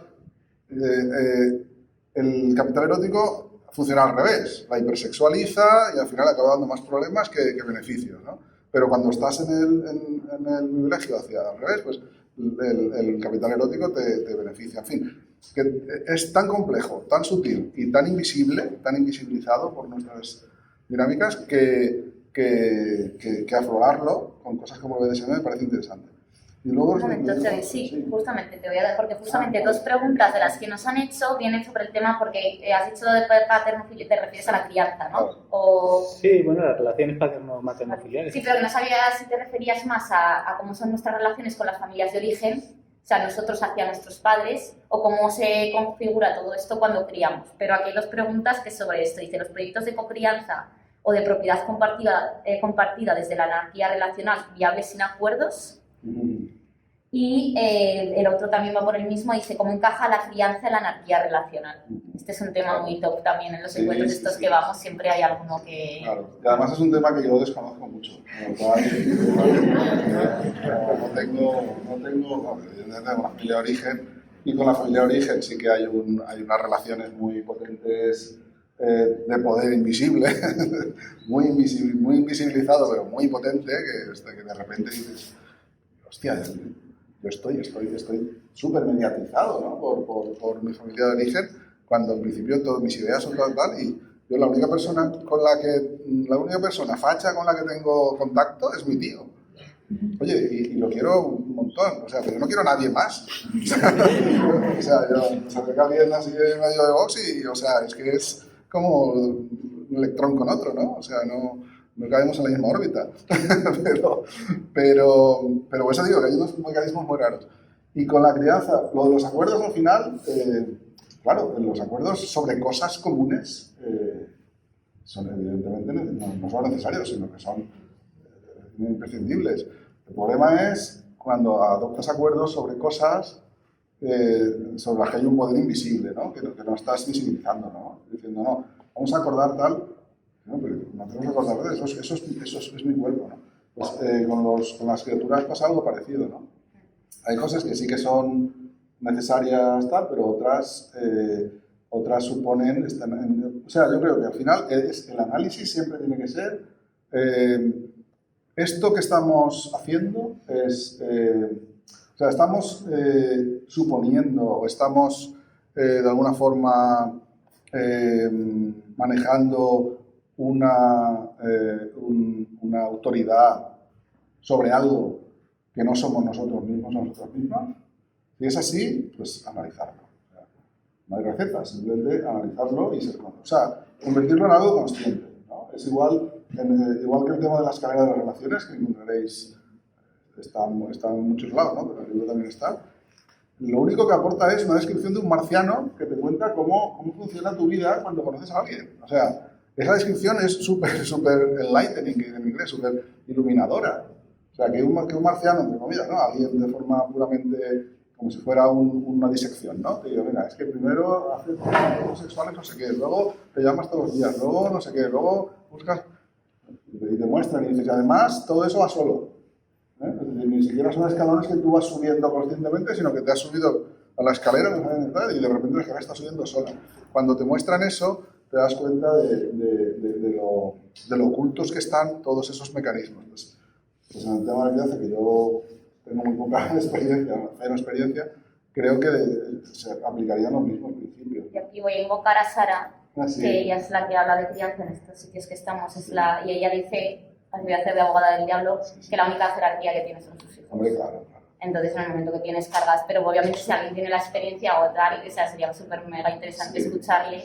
el capital erótico funciona al revés, la hipersexualiza y al final acaba dando más problemas que beneficios, ¿no? Pero cuando estás en el privilegio hacia al revés, pues el capital erótico te beneficia. En fin, que es tan complejo, tan sutil y tan invisible, tan invisibilizado por nuestras dinámicas que aflorarlo con cosas como el BDSM me parece interesante. Y luego, Un momento, Xavi, sí, justamente te voy a dar, porque justamente dos preguntas de las que nos han hecho vienen sobre el tema, porque has dicho de paternofilia, te refieres a la crianza, ¿no? O... Sí, bueno, las relaciones paterno-maternofiliales. Sí, pero que no sabía si te referías más a cómo son nuestras relaciones con las familias de origen, o sea, nosotros hacia nuestros padres, o cómo se configura todo esto cuando criamos. Pero aquí hay dos preguntas que sobre esto. Dice, los proyectos de cocrianza o de propiedad compartida desde la anarquía relacional viables sin acuerdos. Y el otro también va por el mismo, dice cómo encaja la crianza en la anarquía relacional. Este es un tema muy top también en los encuentros estos que vamos, siempre hay alguno que... Claro, y además es un tema que yo desconozco mucho. No tengo una familia de origen, y con la familia de origen sí que hay unas relaciones muy potentes de poder invisible, muy invisibilizado, pero muy potente, que de repente dices, hostia, yo estoy súper mediatizado, ¿no? por mi familia de origen, cuando en principio todas mis ideas son tal, y yo la única persona facha con la que tengo contacto es mi tío. Oye, y lo quiero un montón, o sea, pero no quiero a nadie más. O sea, yo se acerca alguien así en medio de box y, o sea, es que es como un electrón con otro, ¿no? O sea, no caemos en la misma órbita. pero por eso digo que hay unos mecanismos muy raros. Y con la crianza, lo de los acuerdos al final, claro, los acuerdos sobre cosas comunes son evidentemente no son necesarios, sino que son imprescindibles. El problema es cuando adoptas acuerdos sobre cosas sobre las que hay un poder invisible, ¿no? Que no estás visibilizando, ¿no? Diciendo, no, vamos a acordar tal. No, pero no tenemos que acordar de eso, eso es mi cuerpo, ¿no? Pues, con las criaturas pasa algo parecido, ¿no? Hay cosas que sí que son necesarias, tal, pero otras suponen... o sea, yo creo que al final el análisis siempre tiene que ser esto que estamos haciendo es... o sea, estamos suponiendo o estamos de alguna forma manejando una autoridad sobre algo que no somos nosotros mismos o nosotras mismas. Si es así, pues analizarlo. O sea, no hay recetas, simplemente analizarlo y ser consciente. O sea, convertirlo en algo consciente, ¿no? Es igual que el tema de las carreras de relaciones, que encontraréis, está en muchos lados, ¿no? Pero en el libro también está. Lo único que aporta es una descripción de un marciano que te cuenta cómo funciona tu vida cuando conoces a alguien. O sea, esa descripción es súper enlightening, en inglés, súper iluminadora. O sea, que un marciano, entre comillas, ¿no? Alguien de forma puramente como si fuera una disección, ¿no? Te digo, mira, es que primero haces actos sexuales, no sé qué, luego te llamas todos los días, luego no sé qué, luego buscas y te muestran y dices, y además todo eso va solo. Es decir, ni siquiera son escalones que tú vas subiendo conscientemente, sino que te has subido a la escalera y de repente la escalera está subiendo sola. Cuando te muestran eso, te das cuenta de lo ocultos que están todos esos mecanismos. Pues en el tema de la crianza, que yo tengo muy poca experiencia, cero experiencia, creo que se aplicarían los mismos principios. Y aquí voy a invocar a Sara, sí. Que ella es la que habla de crianza en estos sitios que estamos, y ella dice, voy a hacer de abogada del diablo, que la única jerarquía que tiene son sus hijos. Hombre, claro. Entonces, en el momento que tienes cargas, pero obviamente si alguien tiene la experiencia o tal, o sea, sería súper mega interesante escucharle,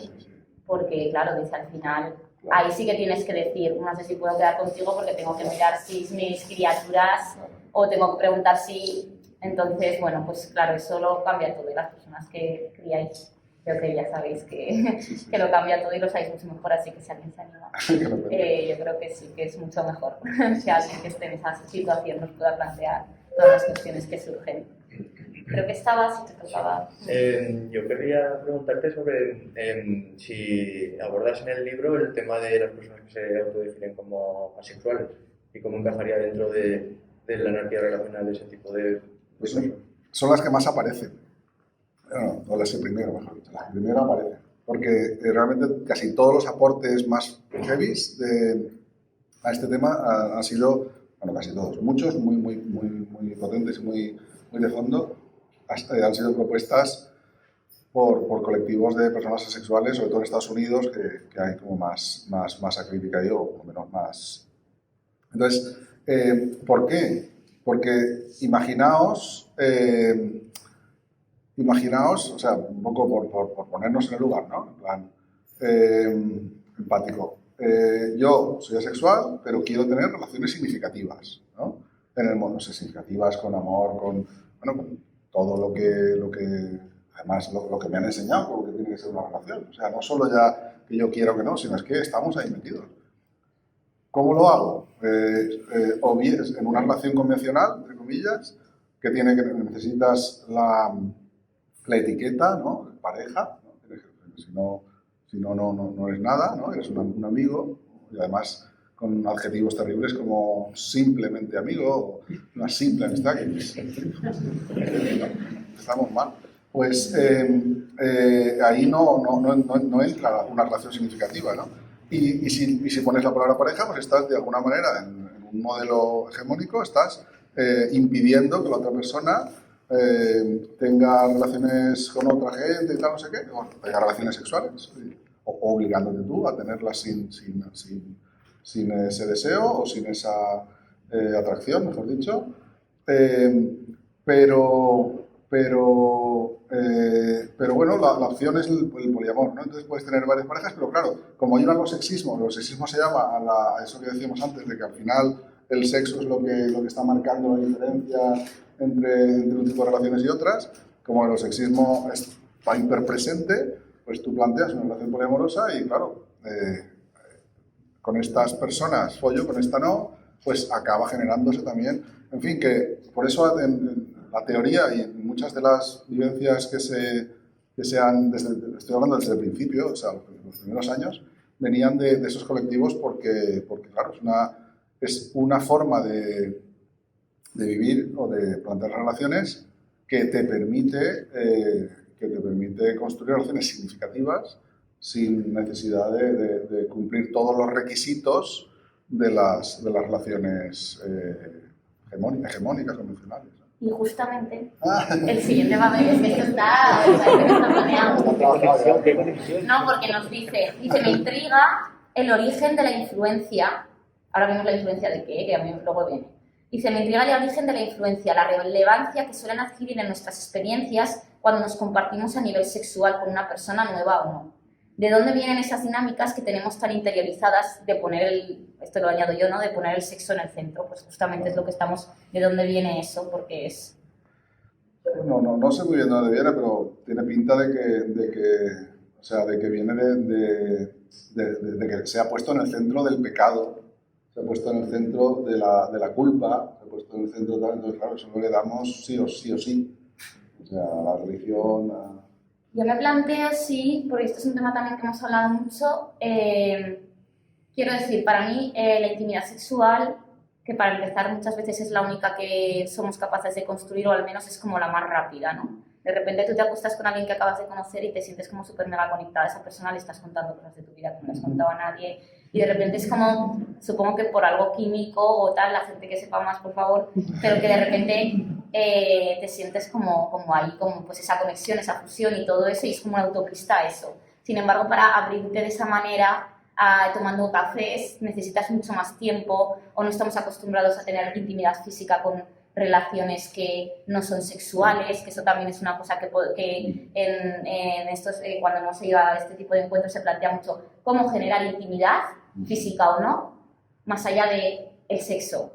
porque claro, dice al final, ahí sí que tienes que decir, no sé si puedo quedar contigo porque tengo que mirar si mis criaturas, o tengo que preguntar si... Entonces, bueno, pues claro, eso lo cambia todo, y las personas que criáis, creo que ya sabéis que lo cambia todo y lo sabéis mucho mejor, así que si alguien se anima, yo creo que sí que es mucho mejor si alguien que esté en esa situación nos pueda plantear todas las cuestiones que surgen. creo que estabas y te tocaba. Yo quería preguntarte sobre si abordas en el libro el tema de las personas que se autodefinen como asexuales y cómo encajaría dentro de la anarquía relacional de ese tipo de Pues personas. son las que más aparecen. Bueno, o las que primero, mejor dicho, las que primero aparecen. Porque realmente casi todos los aportes más heavies a este tema han sido, bueno, casi todos, muchos, muy potentes y muy de fondo, han sido propuestas por colectivos de personas asexuales, sobre todo en Estados Unidos, que hay como más crítica ahí, o menos más. Entonces, ¿por qué? Porque imaginaos, o sea, un poco por ponernos en el lugar, ¿no? En plan, empático. Yo soy asexual, pero quiero tener relaciones significativas, ¿no? En el mundo, no sé, significativas, con amor, con todo lo que además, lo que me han enseñado, lo que tiene que ser una relación. O sea, no solo ya que yo quiero que no, sino es que estamos ahí metidos. ¿Cómo lo hago? O bien en una relación convencional, entre comillas, que necesitas la etiqueta, ¿no? Pareja, ¿no? Si no eres nada, ¿no? Eres un amigo, y además con adjetivos terribles como simplemente amigo, o una simple amistad, que estamos mal. Pues ahí no entra una relación significativa, ¿no? Y si pones la palabra pareja, pues estás de alguna manera en un modelo hegemónico, estás impidiendo que la otra persona tenga relaciones con otra gente y tal, no sé qué, o tenga relaciones sexuales, o obligándote tú a tenerlas sin ese deseo o sin esa atracción, mejor dicho. Pero bueno, la opción es el poliamor, ¿no? Entonces puedes tener varias parejas, pero claro, como hay un algo sexismo, el sexismo se llama a eso que decíamos antes, de que al final el sexo es lo que está marcando la diferencia entre un tipo de relaciones y otras. Como el sexismo está hiperpresente, pues tú planteas una relación poliamorosa y claro, con estas personas follo, con esta no, pues acaba generándose también, en fin, que por eso en la teoría y en muchas de las vivencias que se han, estoy hablando desde el principio, o sea, los primeros años, venían de esos colectivos porque claro, es una forma de vivir o de plantear relaciones que te permite construir relaciones significativas sin necesidad de cumplir todos los requisitos de las relaciones hegemónicas convencionales. Y justamente el siguiente papel es que esto está planeado. ¿Qué conexión? No, porque nos dice, me intriga el origen de la influencia. Ahora vemos la influencia de qué, que a mí luego viene. Dice, me intriga el origen de la influencia, la relevancia que suelen adquirir en nuestras experiencias cuando nos compartimos a nivel sexual con una persona nueva o no. ¿De dónde vienen esas dinámicas que tenemos tan interiorizadas de poner esto lo añado yo, ¿no? De poner el sexo en el centro? Pues justamente es lo que estamos, ¿de dónde viene eso? Porque es... No sé muy bien de dónde viene, pero tiene pinta de que viene de que se ha puesto en el centro del pecado, se ha puesto en el centro de la culpa, se ha puesto en el centro de tal, entonces claro, eso lo le damos sí o sí. O sea, la religión... Yo me planteo sí, porque esto es un tema también que hemos hablado mucho. Quiero decir, para mí la intimidad sexual, que para empezar muchas veces es la única que somos capaces de construir, o al menos es como la más rápida, ¿no? De repente tú te acuestas con alguien que acabas de conocer y te sientes como súper mega conectada a esa persona, le estás contando cosas de tu vida que no le has contado a nadie, y de repente es como, supongo que por algo químico o tal, la gente que sepa más, por favor, pero que de repente te sientes como ahí, como pues esa conexión, esa fusión y todo eso, y es como una autopista eso. Sin embargo, para abrirte de esa manera, tomando cafés, necesitas mucho más tiempo, o no estamos acostumbrados a tener intimidad física con relaciones que no son sexuales, que eso también es una cosa que en estos, cuando hemos ido a este tipo de encuentros se plantea mucho cómo generar intimidad física o no, más allá del sexo.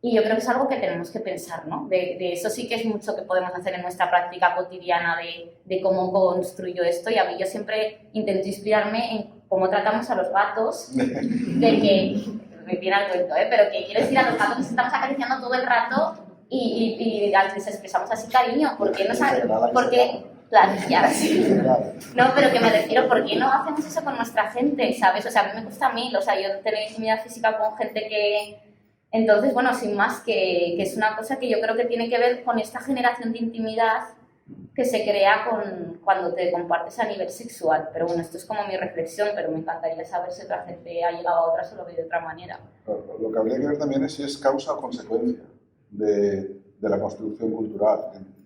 Y yo creo que es algo que tenemos que pensar, ¿no? De eso sí que es mucho que podemos hacer en nuestra práctica cotidiana de cómo construyo esto. Y a mí yo siempre intento inspirarme en cómo tratamos a los gatos, de que, me viene al cuento, pero que quiero decir a los gatos que estamos acariciando todo el rato y les expresamos así cariño, ¿por qué no saben? Claro, Porque, claro, ya, sí. Claro. No, pero que me refiero, ¿por qué no hacemos eso con nuestra gente, sabes? O sea, a mí me gusta o sea, yo tengo intimidad física con gente que... Entonces, bueno, sin más, que es una cosa que yo creo que tiene que ver con esta generación de intimidad que se crea cuando te compartes a nivel sexual. Pero bueno, esto es como mi reflexión, pero me encantaría saber si otra gente ha llegado a otra o lo ve de otra manera. Lo que habría que ver también es si es causa o consecuencia de la construcción cultural.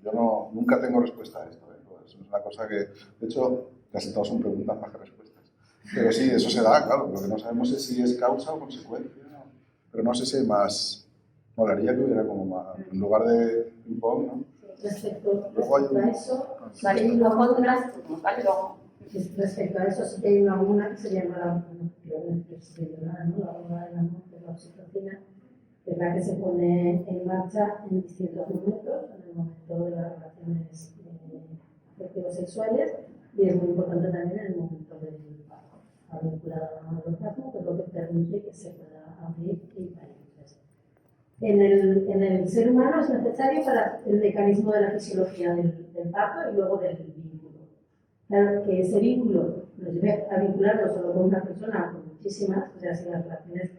Yo nunca tengo respuesta a esto. Es una cosa que, de hecho, casi todas son preguntas más que respuestas. Pero sí, eso se da, claro. Lo que no sabemos es si es causa o consecuencia, ¿no? Pero no sé si hay más... Molaría que hubiera como más... En lugar de ping-pong, ¿no? Respecto Luego hay un- a eso, Vale, hay una otra, vale, luego. respecto a eso sí que hay una hormona que se llama la hormona del amor, que es la oxitocina, que es la que se pone en marcha en distintos momentos, en el momento de las relaciones afectivo-sexuales, y es muy importante también en el momento del parto. Está vinculada al orgasmo, que es lo que permite que se pueda abrir y parir. En el ser humano es necesario para el mecanismo de la fisiología del parto y luego del vínculo. Claro que ese vínculo nos lleve a vincularnos solo con una persona o con muchísimas, o sea, si las relaciones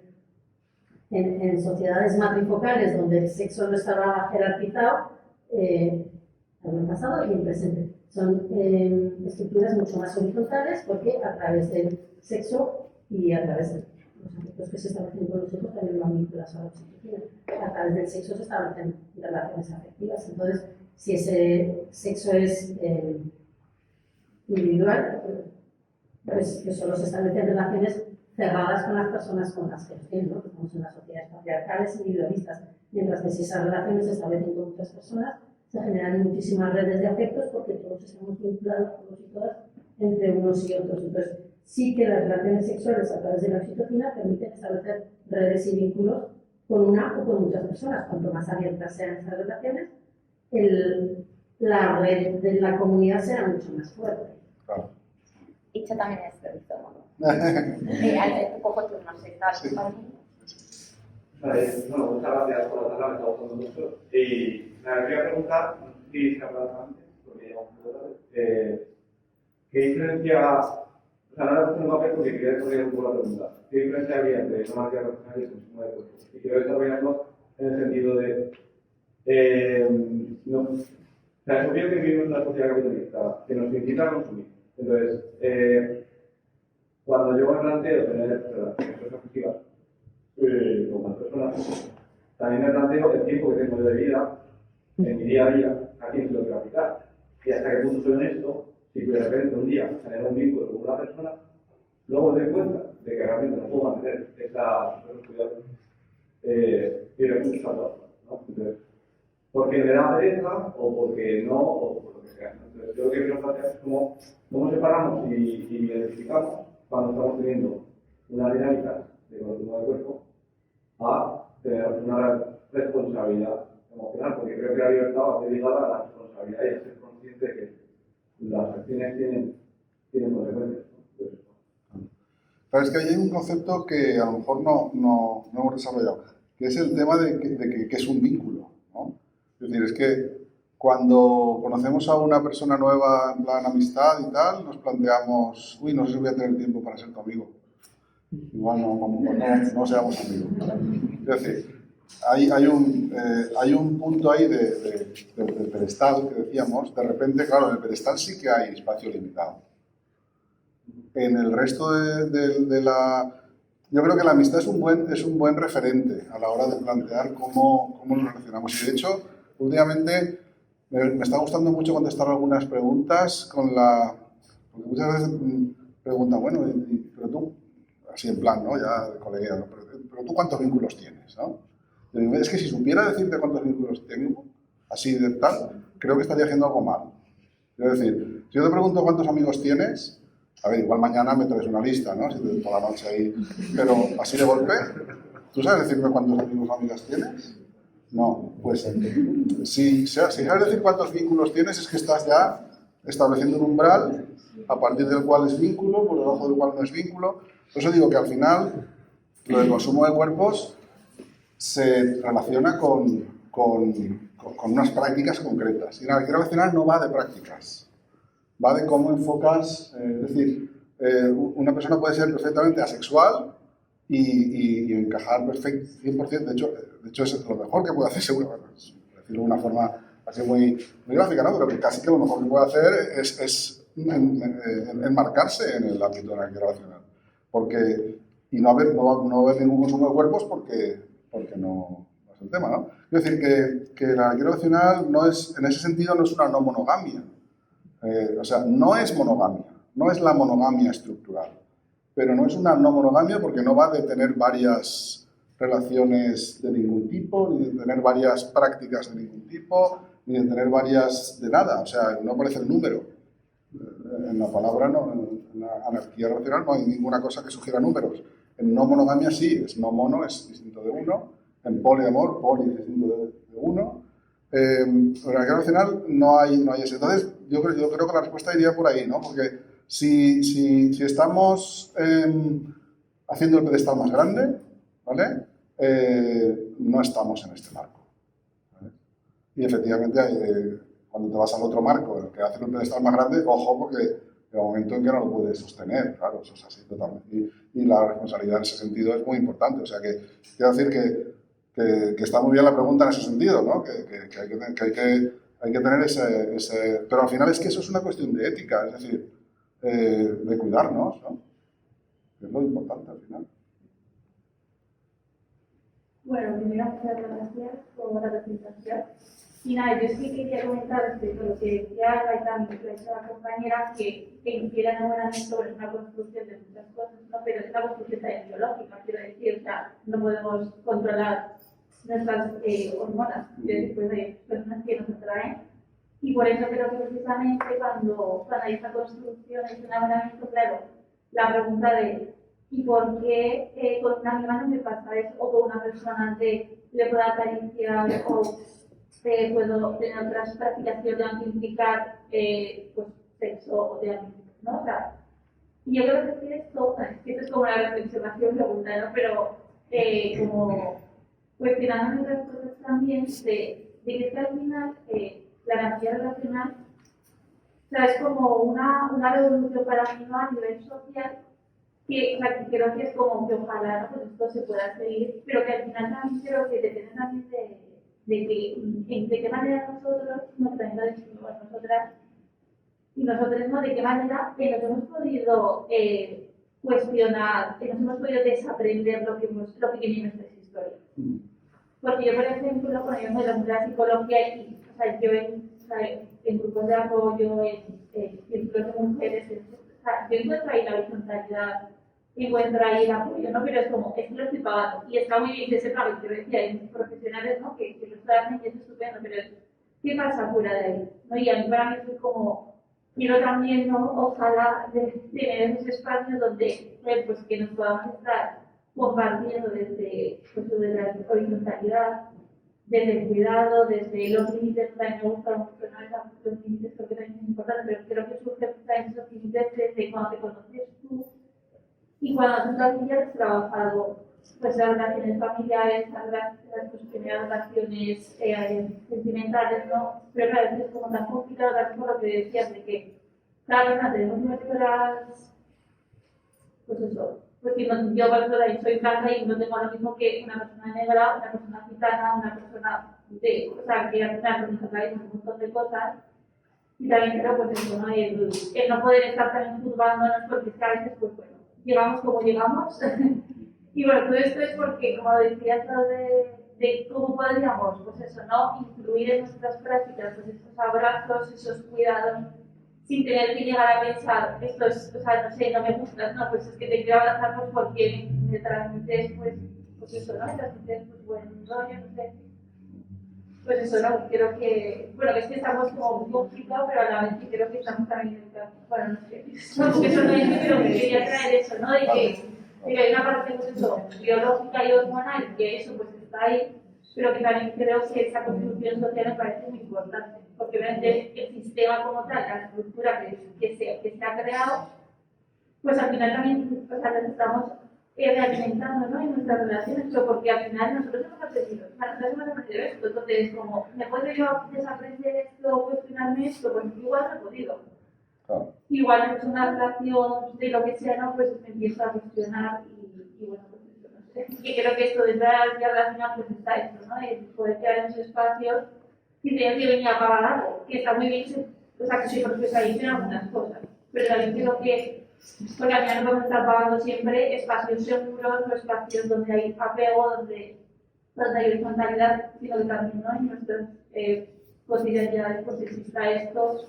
en sociedades matrifocales donde el sexo no estaba jerarquizado, en el pasado y en presente. Son estructuras mucho más horizontales porque a través del sexo y a través de los afectos que se establecen con los hijos también van vinculados a la oxitocina. A través del sexo se establecen relaciones afectivas. Entonces, si ese sexo es individual, pues que solo se establecen relaciones cerradas con las personas con las que los tienen, ¿no? Estamos en las sociedades patriarcales individualistas, mientras que si esas relaciones se establecen con muchas personas, se generan muchísimas redes de afectos porque todos estamos vinculados, todos y todas, entre unos y otros. Entonces, sí que las relaciones sexuales a través de la oxitocina permiten establecer redes y vínculos con una o con muchas personas. Cuanto más abiertas sean esas relaciones, la red de la comunidad será mucho más fuerte. Claro. Itxa también es del estómago. Un poco tú, no sé, ¿sabes? Sí. Vale, bueno, muchas gracias por la charla, me está gustando mucho. Y me quería preguntar, no sé si se ha hablado antes, porque llevamos un poco tarde, ¿qué diferencia, o sea, no le he puesto un papel porque quería desarrollar un poco la pregunta, ¿qué diferencia había entre no marcar profesional y consumo de cuerpo? Y quiero desarrollarlo en el sentido de, no, o sea, es obvio que vivimos en una sociedad capitalista que nos incita a consumir. Entonces, cuando yo me planteo tener relaciones afectivas con más personas, también me planteo el tiempo que tengo de vida en mi día a día, a quién se lo quiero aplicar. Y hasta qué punto soy honesto, si de repente un día genero un vínculo con una persona, luego me doy cuenta de que realmente no puedo mantener esos cuidados y recursos a todos, ¿no? Entonces, porque me da pereza o porque no, o por lo que sea. Entonces, yo lo que quiero plantear es cómo separamos y identificamos cuando estamos teniendo una dinámica de consumo de cuerpo a tener una responsabilidad emocional, porque creo que la libertad va a ser ligada a la responsabilidad y a ser consciente de que las acciones tienen consecuencias. Pero es que hay un concepto que a lo mejor no hemos desarrollado, que es el tema de que es un vínculo, ¿no? Es decir, es que cuando conocemos a una persona nueva en plan amistad y tal, nos planteamos, uy, no sé si voy a tener tiempo para ser tu amigo. Igual no seamos amigos. Es decir, hay un punto ahí del pedestal que decíamos, de repente, claro, en el pedestal sí que hay espacio limitado. En el resto de la... Yo creo que la amistad es un buen referente a la hora de plantear cómo nos relacionamos. Y de hecho, últimamente me está gustando mucho contestar algunas preguntas porque muchas veces preguntan, bueno, pero tú, así en plan, ¿no? Ya de colegueo, ¿no? Pero tú ¿cuántos vínculos tienes? ¿No? Yo digo, es que si supiera decirte cuántos vínculos tengo, así de tal, creo que estaría haciendo algo mal. Es decir, si yo te pregunto cuántos amigos tienes, a ver, igual mañana me traes una lista, ¿no? Si te doy toda la noche ahí, pero así de golpe, ¿tú sabes decirme cuántos amigos o amigas tienes? No, pues si sabes decir cuántos vínculos tienes, es que estás ya estableciendo un umbral a partir del cual es vínculo, por debajo del cual no es vínculo. Por eso digo que al final lo del consumo de cuerpos se relaciona con con unas prácticas concretas. Y la arqueología relacional no va de prácticas, va de cómo enfocas, es decir, una persona puede ser perfectamente asexual y encajar 100%, de hecho es lo mejor que puede hacer, seguro, por decirlo de una forma así muy gráfica, ¿no? Pero que casi que lo mejor que puede hacer es enmarcarse en el ámbito de la arqueología relacional. Y no haber ningún consumo de cuerpos porque no es el tema, ¿no? Es decir, que la arqueología relacional no es, en ese sentido no es una no monogamia. O sea, no es monogamia, no es la monogamia estructural, pero no es una no monogamia porque no va de tener varias relaciones de ningún tipo, ni de tener varias prácticas de ningún tipo, ni de tener varias de nada, o sea, no aparece el número. En la palabra, no, en la anarquía relacional no hay ninguna cosa que sugiera números. En no monogamia sí, es no mono, es distinto de uno, en poliamor, poli es distinto de uno. En la anarquía relacional no hay eso. Entonces, yo creo que la respuesta iría por ahí, ¿no? Porque si estamos haciendo el pedestal más grande, ¿vale? No estamos en este marco, ¿vale? Y efectivamente, cuando te vas al otro marco, el que hace un pedestal más grande, ojo, porque llega un momento en que no lo puedes sostener, claro, eso es así totalmente. Y la responsabilidad en ese sentido es muy importante. O sea, que quiero decir que está muy bien la pregunta en ese sentido, ¿no? Que hay que tener ese... Pero al final es que eso es una cuestión de ética, es decir, de cuidarnos, ¿no? Es lo importante al final. Bueno, primero muchas gracias por la presentación. Y nada, yo sí quería comentar respecto a lo que decía Gaitán y lo que ha dicho la compañera, que infiere nuevamente sobre una construcción de muchas cosas, ¿no? Pero es una construcción también biológica, quiero decir, o sea, no podemos controlar nuestras hormonas, después de personas que nos atraen. Y por eso creo que precisamente cuando hay esta construcción, este enamoramiento, claro, la pregunta de ¿y por qué con una amiga no me pasa eso? O con una persona le puedo acariciar o puedo tener otras prácticas que tengan que implicar pues, sexo o de ¿no? O sea, y yo creo que esto es como una reflexión pregunta, ¿no? Pero como cuestionando otras cosas también de que al final la energía relacional, o sea, es como una revolución para mí, ¿no? A nivel social, que, o sea, que creo que es como que ojalá, ¿no? Pues esto se pueda seguir, pero que al final también creo que depende también de qué manera nosotros, no, también lo decimos nosotras y nosotros, ¿no? De qué manera nos hemos podido cuestionar, nos hemos podido desaprender lo que viene en nuestras historias. Porque yo, por ejemplo, cuando yo me doy la psicología y, o sea, yo en grupos de apoyo, en círculos de mujeres, o sea, yo encuentro ahí la horizontalidad, encuentro ahí el apoyo, ¿no? Pero es como, es que lo estoy pagando. Y está muy bien que se pague, yo decía, hay profesionales, ¿no? Que lo hacen y es estupendo, pero ¿qué pasa fuera de ahí? ¿No? Y a mí para mí es como, quiero también, ¿no? Ojalá tener esos espacios donde, pues, que nos podamos estar compartiendo desde la horizontalidad, desde el cuidado, desde los límites. También me gusta mucho, ¿no? Los límites creo que también es importante, pero creo que surgen también esos límites desde cuando te conoces tú y cuando tú también ya has trabajado pues las relaciones familiares, tus primeras relaciones sentimentales, ¿no? Pero claro, es como tan complicado también por lo que decías de que cada vez tenemos nuestras, pues eso, pues que no, yo por ejemplo soy blanca y no tengo lo mismo que una persona negra, una persona gitana, una persona o sea, que al final nos atraemos un montón de cosas. Y también creo pues eso, ¿no? El no poder estar también juzgándonos porque es que a veces, pues bueno, llegamos como llegamos. Y bueno, todo esto es porque, como decías, lo de cómo podríamos, pues eso, ¿no? Incluir en nuestras prácticas pues esos abrazos, esos cuidados, sin tener que llegar a pensar, esto es, o sea, no sé, no me gustas, no, pues es que te quiero abrazar pues porque me transmites, pues eso, ¿no? Me transmites, pues buen rollo, no sé. Pues eso, ¿no? Creo que, bueno, que es que estamos como muy complicados, pero a la vez que creo que estamos también, bueno, no sé, porque eso no es, pero que quería traer eso, ¿no? De que hay una parte, pues eso, biológica y hormonal, que eso pues está ahí, pero que también creo que esa construcción social me parece muy importante, porque obviamente el sistema como tal, la estructura que se ha creado, pues al final también, o sea, necesitamos realimentando, ¿no? En nuestras relaciones, pero porque al final nosotros hemos aprendido, nosotros hemos aprendido esto, entonces como, ¿me puedo yo desaprender esto, cuestionarme esto? Pues igual no he podido. Claro. Igual es una relación de lo que sea, ¿no? Pues me empiezo a cuestionar y bueno, pues eso, no sé. Y creo que esto de entrar a relacionar pues está esto, ¿no? El poder crear esos espacios sin tener que venir a pagar algo, que está muy bien, o sea, que soy profesionalista en algunas cosas, pero también creo que, porque al final no podemos estar pagando siempre espacios seguros o espacios donde hay apego, donde hay horizontalidad, sino que también, ¿no? En nuestras cotidianidades pues exista esto,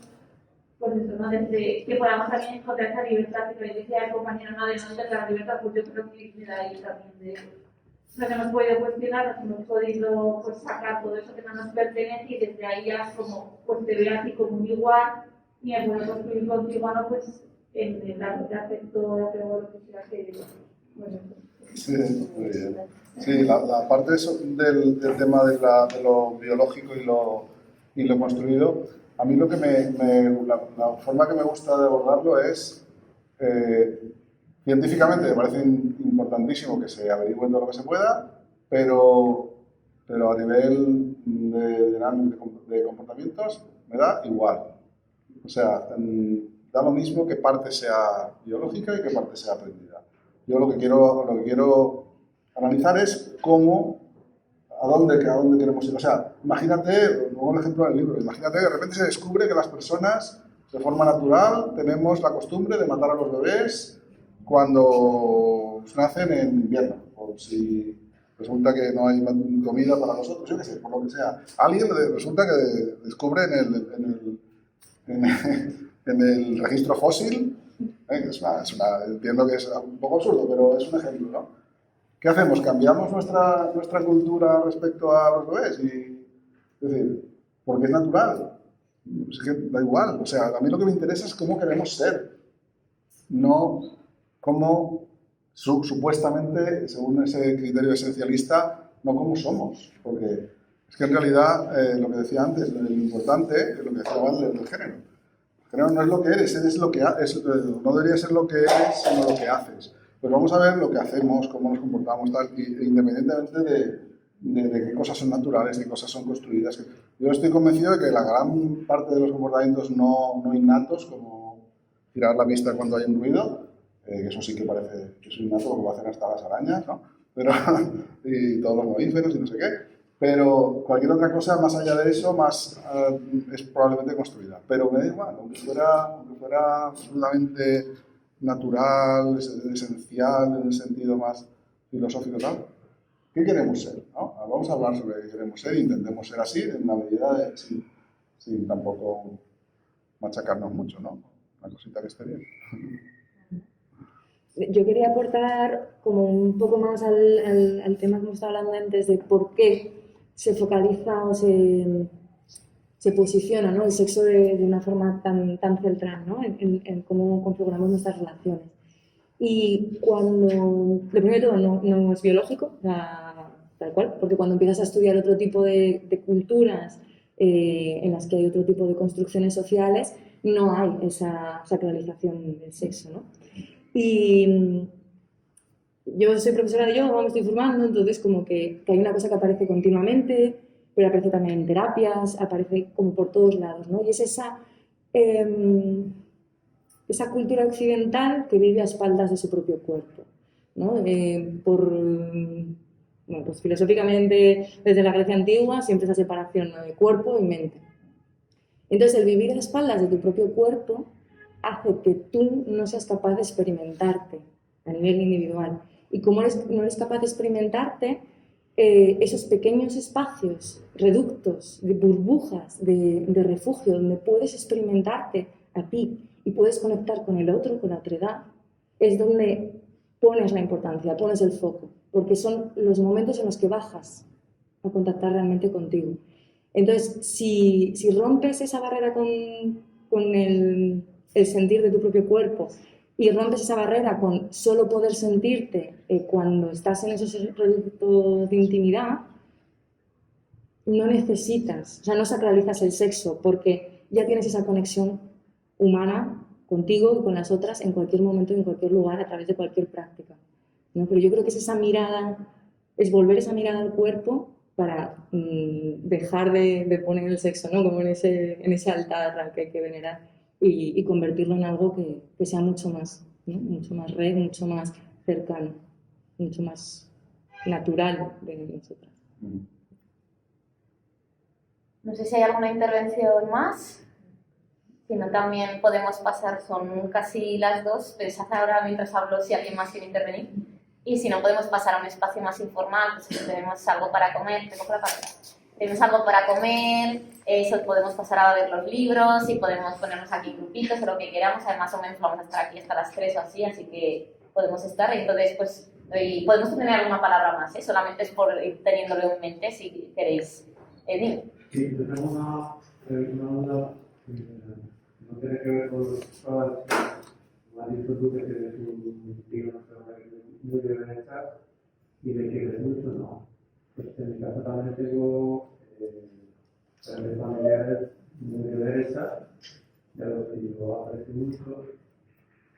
pues eso, ¿no? Desde que podamos también encontrar esa libertad, que decía el compañero, ¿no? De no tener la libertad, pues yo creo que de ahí también nos hemos podido cuestionar, nos hemos podido pues, sacar todo eso que no nos pertenece y desde ahí ya como, pues te veo así como un igual y me puedo construir contigo, ¿no? Pues en la de afecto o lo que sea que, bueno, Sí, muy bien. Sí, la parte del tema de lo biológico y lo construido, a mí lo que la forma que me gusta de abordarlo es, científicamente me parece importantísimo que se averigüe todo lo que se pueda, pero a nivel de comportamientos me da igual. O sea, da lo mismo que parte sea biológica y que parte sea aprendida. Yo lo que quiero analizar es a dónde queremos ir. O sea, imagínate, pongo un ejemplo en el libro, imagínate que de repente se descubre que las personas, de forma natural, tenemos la costumbre de matar a los bebés cuando nacen en invierno, o si resulta que no hay comida para nosotros, yo qué sé, por lo que sea. Alguien resulta que descubre en el registro fósil, entiendo que es un poco absurdo, pero es un ejemplo, ¿no? ¿Qué hacemos? ¿Cambiamos nuestra cultura respecto a los bebés? Es decir, porque es natural. Es que da igual. O sea, a mí lo que me interesa es cómo queremos ser, no cómo supuestamente, según ese criterio esencialista, no cómo somos. Porque es que en realidad, lo que decía antes, lo importante es lo que decía Val del género. El género no es lo que eres lo que no debería ser lo que eres, sino lo que haces. Pues vamos a ver lo que hacemos, cómo nos comportamos, tal, independientemente de qué cosas son naturales, qué cosas son construidas. Yo estoy convencido de que la gran parte de los comportamientos no innatos, como tirar la vista cuando hay un ruido, que eso sí que parece que es innato, porque lo hacen hasta las arañas, ¿no? Pero, y todos los mamíferos y no sé qué. Pero cualquier otra cosa más allá de eso, es probablemente construida. Pero me da igual, aunque fuera absolutamente natural, esencial, en el sentido más filosófico y tal. ¿Qué queremos ser? ¿No? Vamos a hablar sobre qué queremos ser e intentemos ser así en una medida sin tampoco machacarnos mucho, ¿no? Una cosita que esté bien. Yo quería aportar como un poco más al tema que hemos estado hablando antes de por qué se focaliza o se posiciona, ¿no? El sexo de una forma tan central, ¿no? En cómo configuramos nuestras relaciones. Y lo primero de todo no es biológico, tal cual, porque cuando empiezas a estudiar otro tipo de culturas en las que hay otro tipo de construcciones sociales, no hay esa sacralización del sexo, ¿no? Y yo soy profesora de yoga, me estoy formando, entonces como que hay una cosa que aparece continuamente, pero aparece también en terapias, aparece como por todos lados, ¿no? Y es esa cultura occidental que vive a espaldas de su propio cuerpo, ¿no? Pues filosóficamente, desde la Grecia antigua, siempre esa separación, ¿no? De cuerpo y mente. Entonces, el vivir a espaldas de tu propio cuerpo hace que tú no seas capaz de experimentarte a nivel individual. Y como no eres capaz de experimentarte, esos pequeños espacios, reductos, de burbujas, de refugio, donde puedes experimentarte a ti y puedes conectar con el otro, con la otredad, es donde pones la importancia, pones el foco, porque son los momentos en los que bajas a contactar realmente contigo. Entonces, si rompes esa barrera con el sentir de tu propio cuerpo y rompes esa barrera con solo poder sentirte cuando estás en esos reductos de intimidad, no necesitas, o sea, no sacralizas el sexo porque ya tienes esa conexión humana contigo y con las otras en cualquier momento y en cualquier lugar a través de cualquier práctica. ¿no? Pero yo creo que es esa mirada, es volver esa mirada al cuerpo para dejar de poner el sexo, ¿no? Como en ese altar al que hay que venerar y convertirlo en algo que sea mucho más, ¿no? Mucho más red, mucho más cercano, mucho más natural de nosotras. No sé si hay alguna intervención más. Si no, también podemos pasar, son casi las 2. Pensad ahora mientras hablo si alguien más quiere intervenir. Y si no, podemos pasar a un espacio más informal, pues si tenemos algo para comer, tenemos algo para comer, eso podemos pasar a ver los libros y podemos ponernos aquí grupitos o lo que queramos. Además, o menos vamos a estar aquí hasta las 3 o así que podemos estar. Entonces, pues, podemos tener alguna palabra más, solamente es por ir teniéndolo en mente si queréis. Dime. Sí, yo tengo una duda que no tiene que ver con los padres. Me has dicho tú que tienes un tío muy de derecha y le quieres mucho, ¿no? Pues en mi caso también tengo familiares muy de derecha, de los que yo aprecio mucho,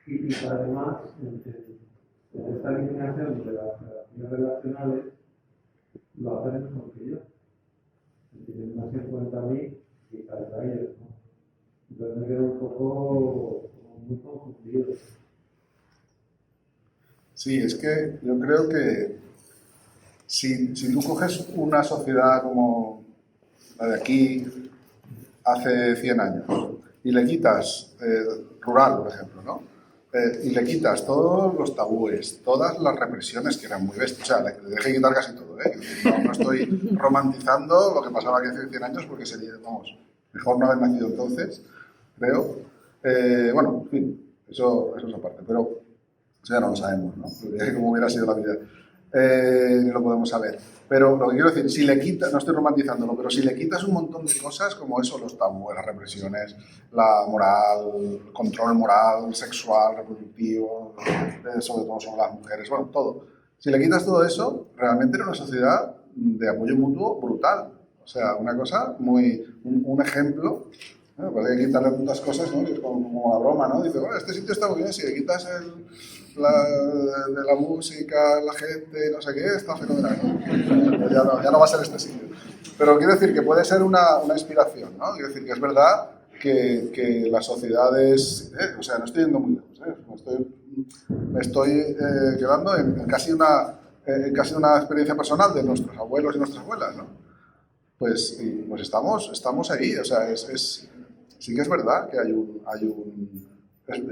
y además en esta eliminación de las relaciones relacionales lo hacen mejor que yo. Tienen más en cuenta a mí y para ellos, ¿no? Entonces me quedo un poco muy confundido. Sí, es que yo creo que si tú coges una sociedad como la de aquí hace 100 años y le quitas, rural por ejemplo, ¿no? Y le quitas todos los tabúes, todas las represiones que eran muy bestias, o sea, le dejé quitar casi todo, ¿eh? No estoy romantizando lo que pasaba aquí hace 100 años porque sería, vamos, mejor no haber nacido entonces, creo. Bueno, en fin, eso es aparte, pero eso ya no lo sabemos, ¿no? Cómo hubiera sido la vida, ni lo podemos saber. Pero lo que quiero decir, si le quitas, no estoy romantizándolo, pero si le quitas un montón de cosas como eso, los tabúes, las represiones, la moral, el control moral, sexual, reproductivo, sobre todo sobre las mujeres, bueno, todo. Si le quitas todo eso, realmente era una sociedad de apoyo mutuo brutal. O sea, una cosa un ejemplo. Pues hay que quitarle tantas cosas, ¿no? Como la broma, ¿no? Dice, bueno, este sitio está muy bien, si le quitas de la música, la gente, no sé qué, está fenomenal, ¿no? Ya no va a ser este sitio. Pero quiero decir que puede ser una inspiración, ¿no? Quiero decir que es verdad que las sociedades, o sea, no estoy yendo muy lejos, me estoy quedando en casi una experiencia personal de nuestros abuelos y nuestras abuelas, ¿no? Pues estamos ahí, o sea, sí que es verdad que hay un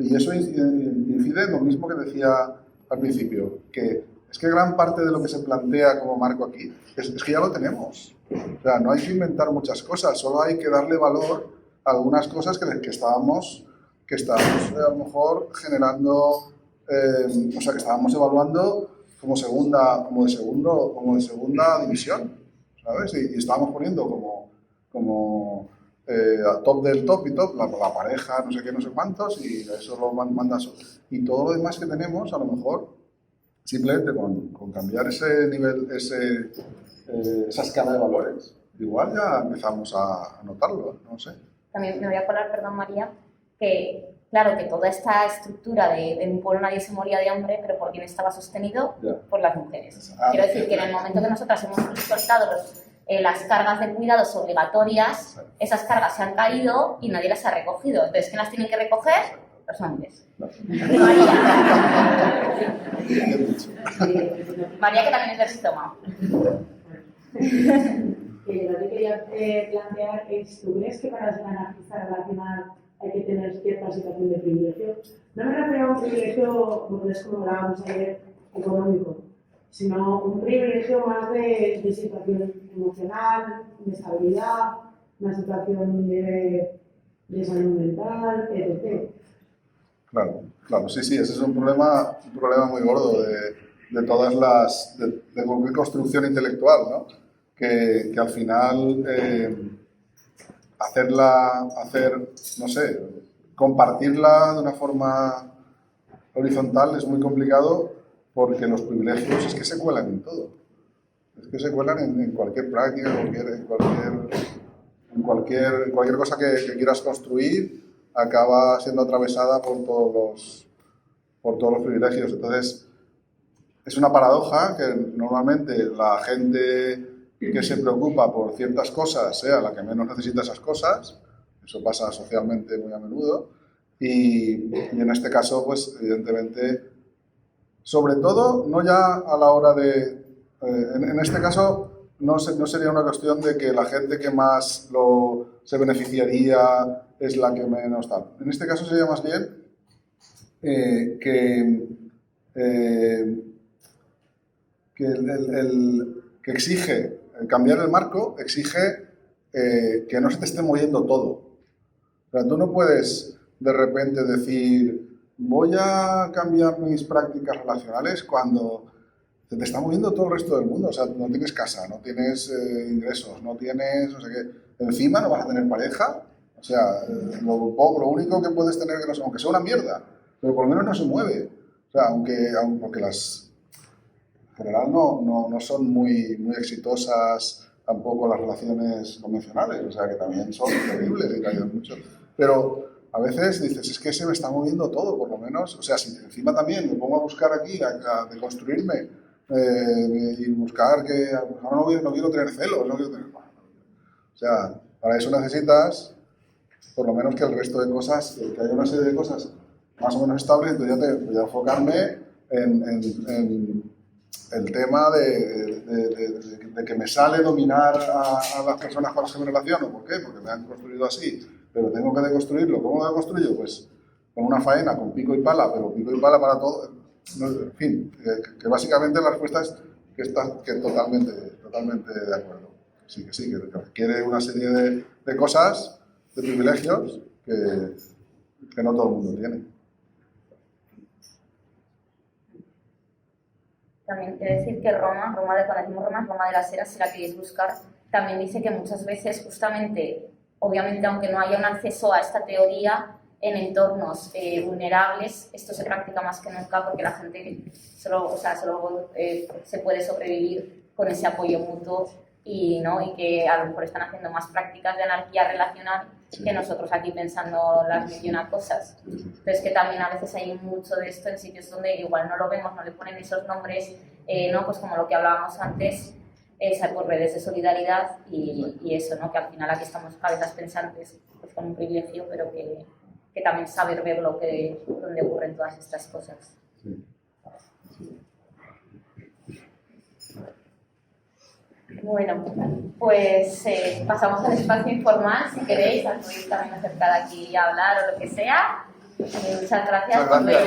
y eso incide en lo mismo que decía al principio, que es que gran parte de lo que se plantea como marco aquí es que ya lo tenemos. O sea, no hay que inventar muchas cosas, solo hay que darle valor a algunas cosas que estábamos a lo mejor generando, o sea, que estábamos evaluando como de segunda división, ¿sabes? Y estábamos poniendo como top del top y top, la pareja, no sé qué, no sé cuántos, y eso lo mandas. Y todo lo demás que tenemos, a lo mejor, simplemente con cambiar ese nivel, esa escala de valores, igual ya empezamos a notarlo, no sé. También me voy a colar, perdón María, que claro, que toda esta estructura de un pueblo nadie se moría de hambre, pero ¿por quién estaba sostenido? Por las mujeres. Quiero decir que en el momento que nosotras hemos soltado las cargas de cuidados obligatorias, esas cargas se han caído y nadie las ha recogido. Entonces, ¿quién las tienen que recoger? Los hombres. María, que también es del estómago. Lo que quería plantear es, ¿tú crees que para ser anarquista relacional hay que tener cierta situación de privilegio? No me refiero a un privilegio, porque es como hablábamos ayer, económico, sino un privilegio más de situación emocional, de estabilidad, una situación de salud mental, etc. Claro, sí, ese es un problema muy gordo de todas de cualquier construcción intelectual, ¿no? Que al final no sé, compartirla de una forma horizontal es muy complicado porque los privilegios es que se cuelan en todo. Es que se cuelan en cualquier práctica, en cualquier cosa que quieras construir, acaba siendo atravesada por todos los privilegios. Entonces, es una paradoja que normalmente la gente que se preocupa por ciertas cosas sea la que menos necesita esas cosas. Eso pasa socialmente muy a menudo. Y en este caso, pues evidentemente, sobre todo, no ya a la hora de... en este caso, no sería una cuestión de que la gente que más se beneficiaría es la que menos tal. En este caso sería más bien que exige, cambiar el marco exige que no se te esté moviendo todo. O sea, tú no puedes de repente decir, voy a cambiar mis prácticas relacionales cuando se te está moviendo todo el resto del mundo. O sea, no tienes casa, no tienes ingresos, no tienes, no sé qué. Encima no vas a tener pareja. O sea, lo único que puedes tener, aunque sea una mierda, pero por lo menos no se mueve. O sea, porque las... En general no son muy exitosas tampoco las relaciones convencionales, o sea que también son terribles y caen mucho. Pero a veces dices, es que se me está moviendo todo, por lo menos. O sea, si encima también me pongo a buscar aquí, a deconstruirme y buscar que ahora no quiero tener celos, no quiero tener... O sea, para eso necesitas por lo menos que el resto de cosas, que haya una serie de cosas más o menos estables, entonces ya voy a enfocarme en el tema de que me sale dominar a las personas con las que me relaciono. ¿Por qué? Porque me han construido así, pero tengo que deconstruirlo. ¿Cómo lo deconstruyo? Pues con una faena, con pico y pala, pero pico y pala para todo. En fin, que básicamente la respuesta es que totalmente de acuerdo. Sí, que requiere una serie de cosas, de privilegios, que no todo el mundo tiene. También quiero decir que Roma de cuando decimos Roma de las Heras, si la queréis buscar, también dice que muchas veces, justamente, obviamente, aunque no haya un acceso a esta teoría en entornos vulnerables, esto se practica más que nunca porque la gente solo se puede sobrevivir con ese apoyo mutuo y que a lo mejor están haciendo más prácticas de anarquía relacional que nosotros aquí pensando las mil y una cosas. Entonces que también a veces hay mucho de esto en sitios donde igual no lo vemos, no le ponen esos nombres, pues como lo que hablábamos antes, por redes de solidaridad y eso, ¿no? Que al final aquí estamos cabezas pensantes pues, con un privilegio, pero que también saber ver dónde ocurren todas estas cosas. Sí. Bueno, pues pasamos al espacio informal, si queréis, os podéis también acercar aquí a hablar o lo que sea. Muchas gracias por venir.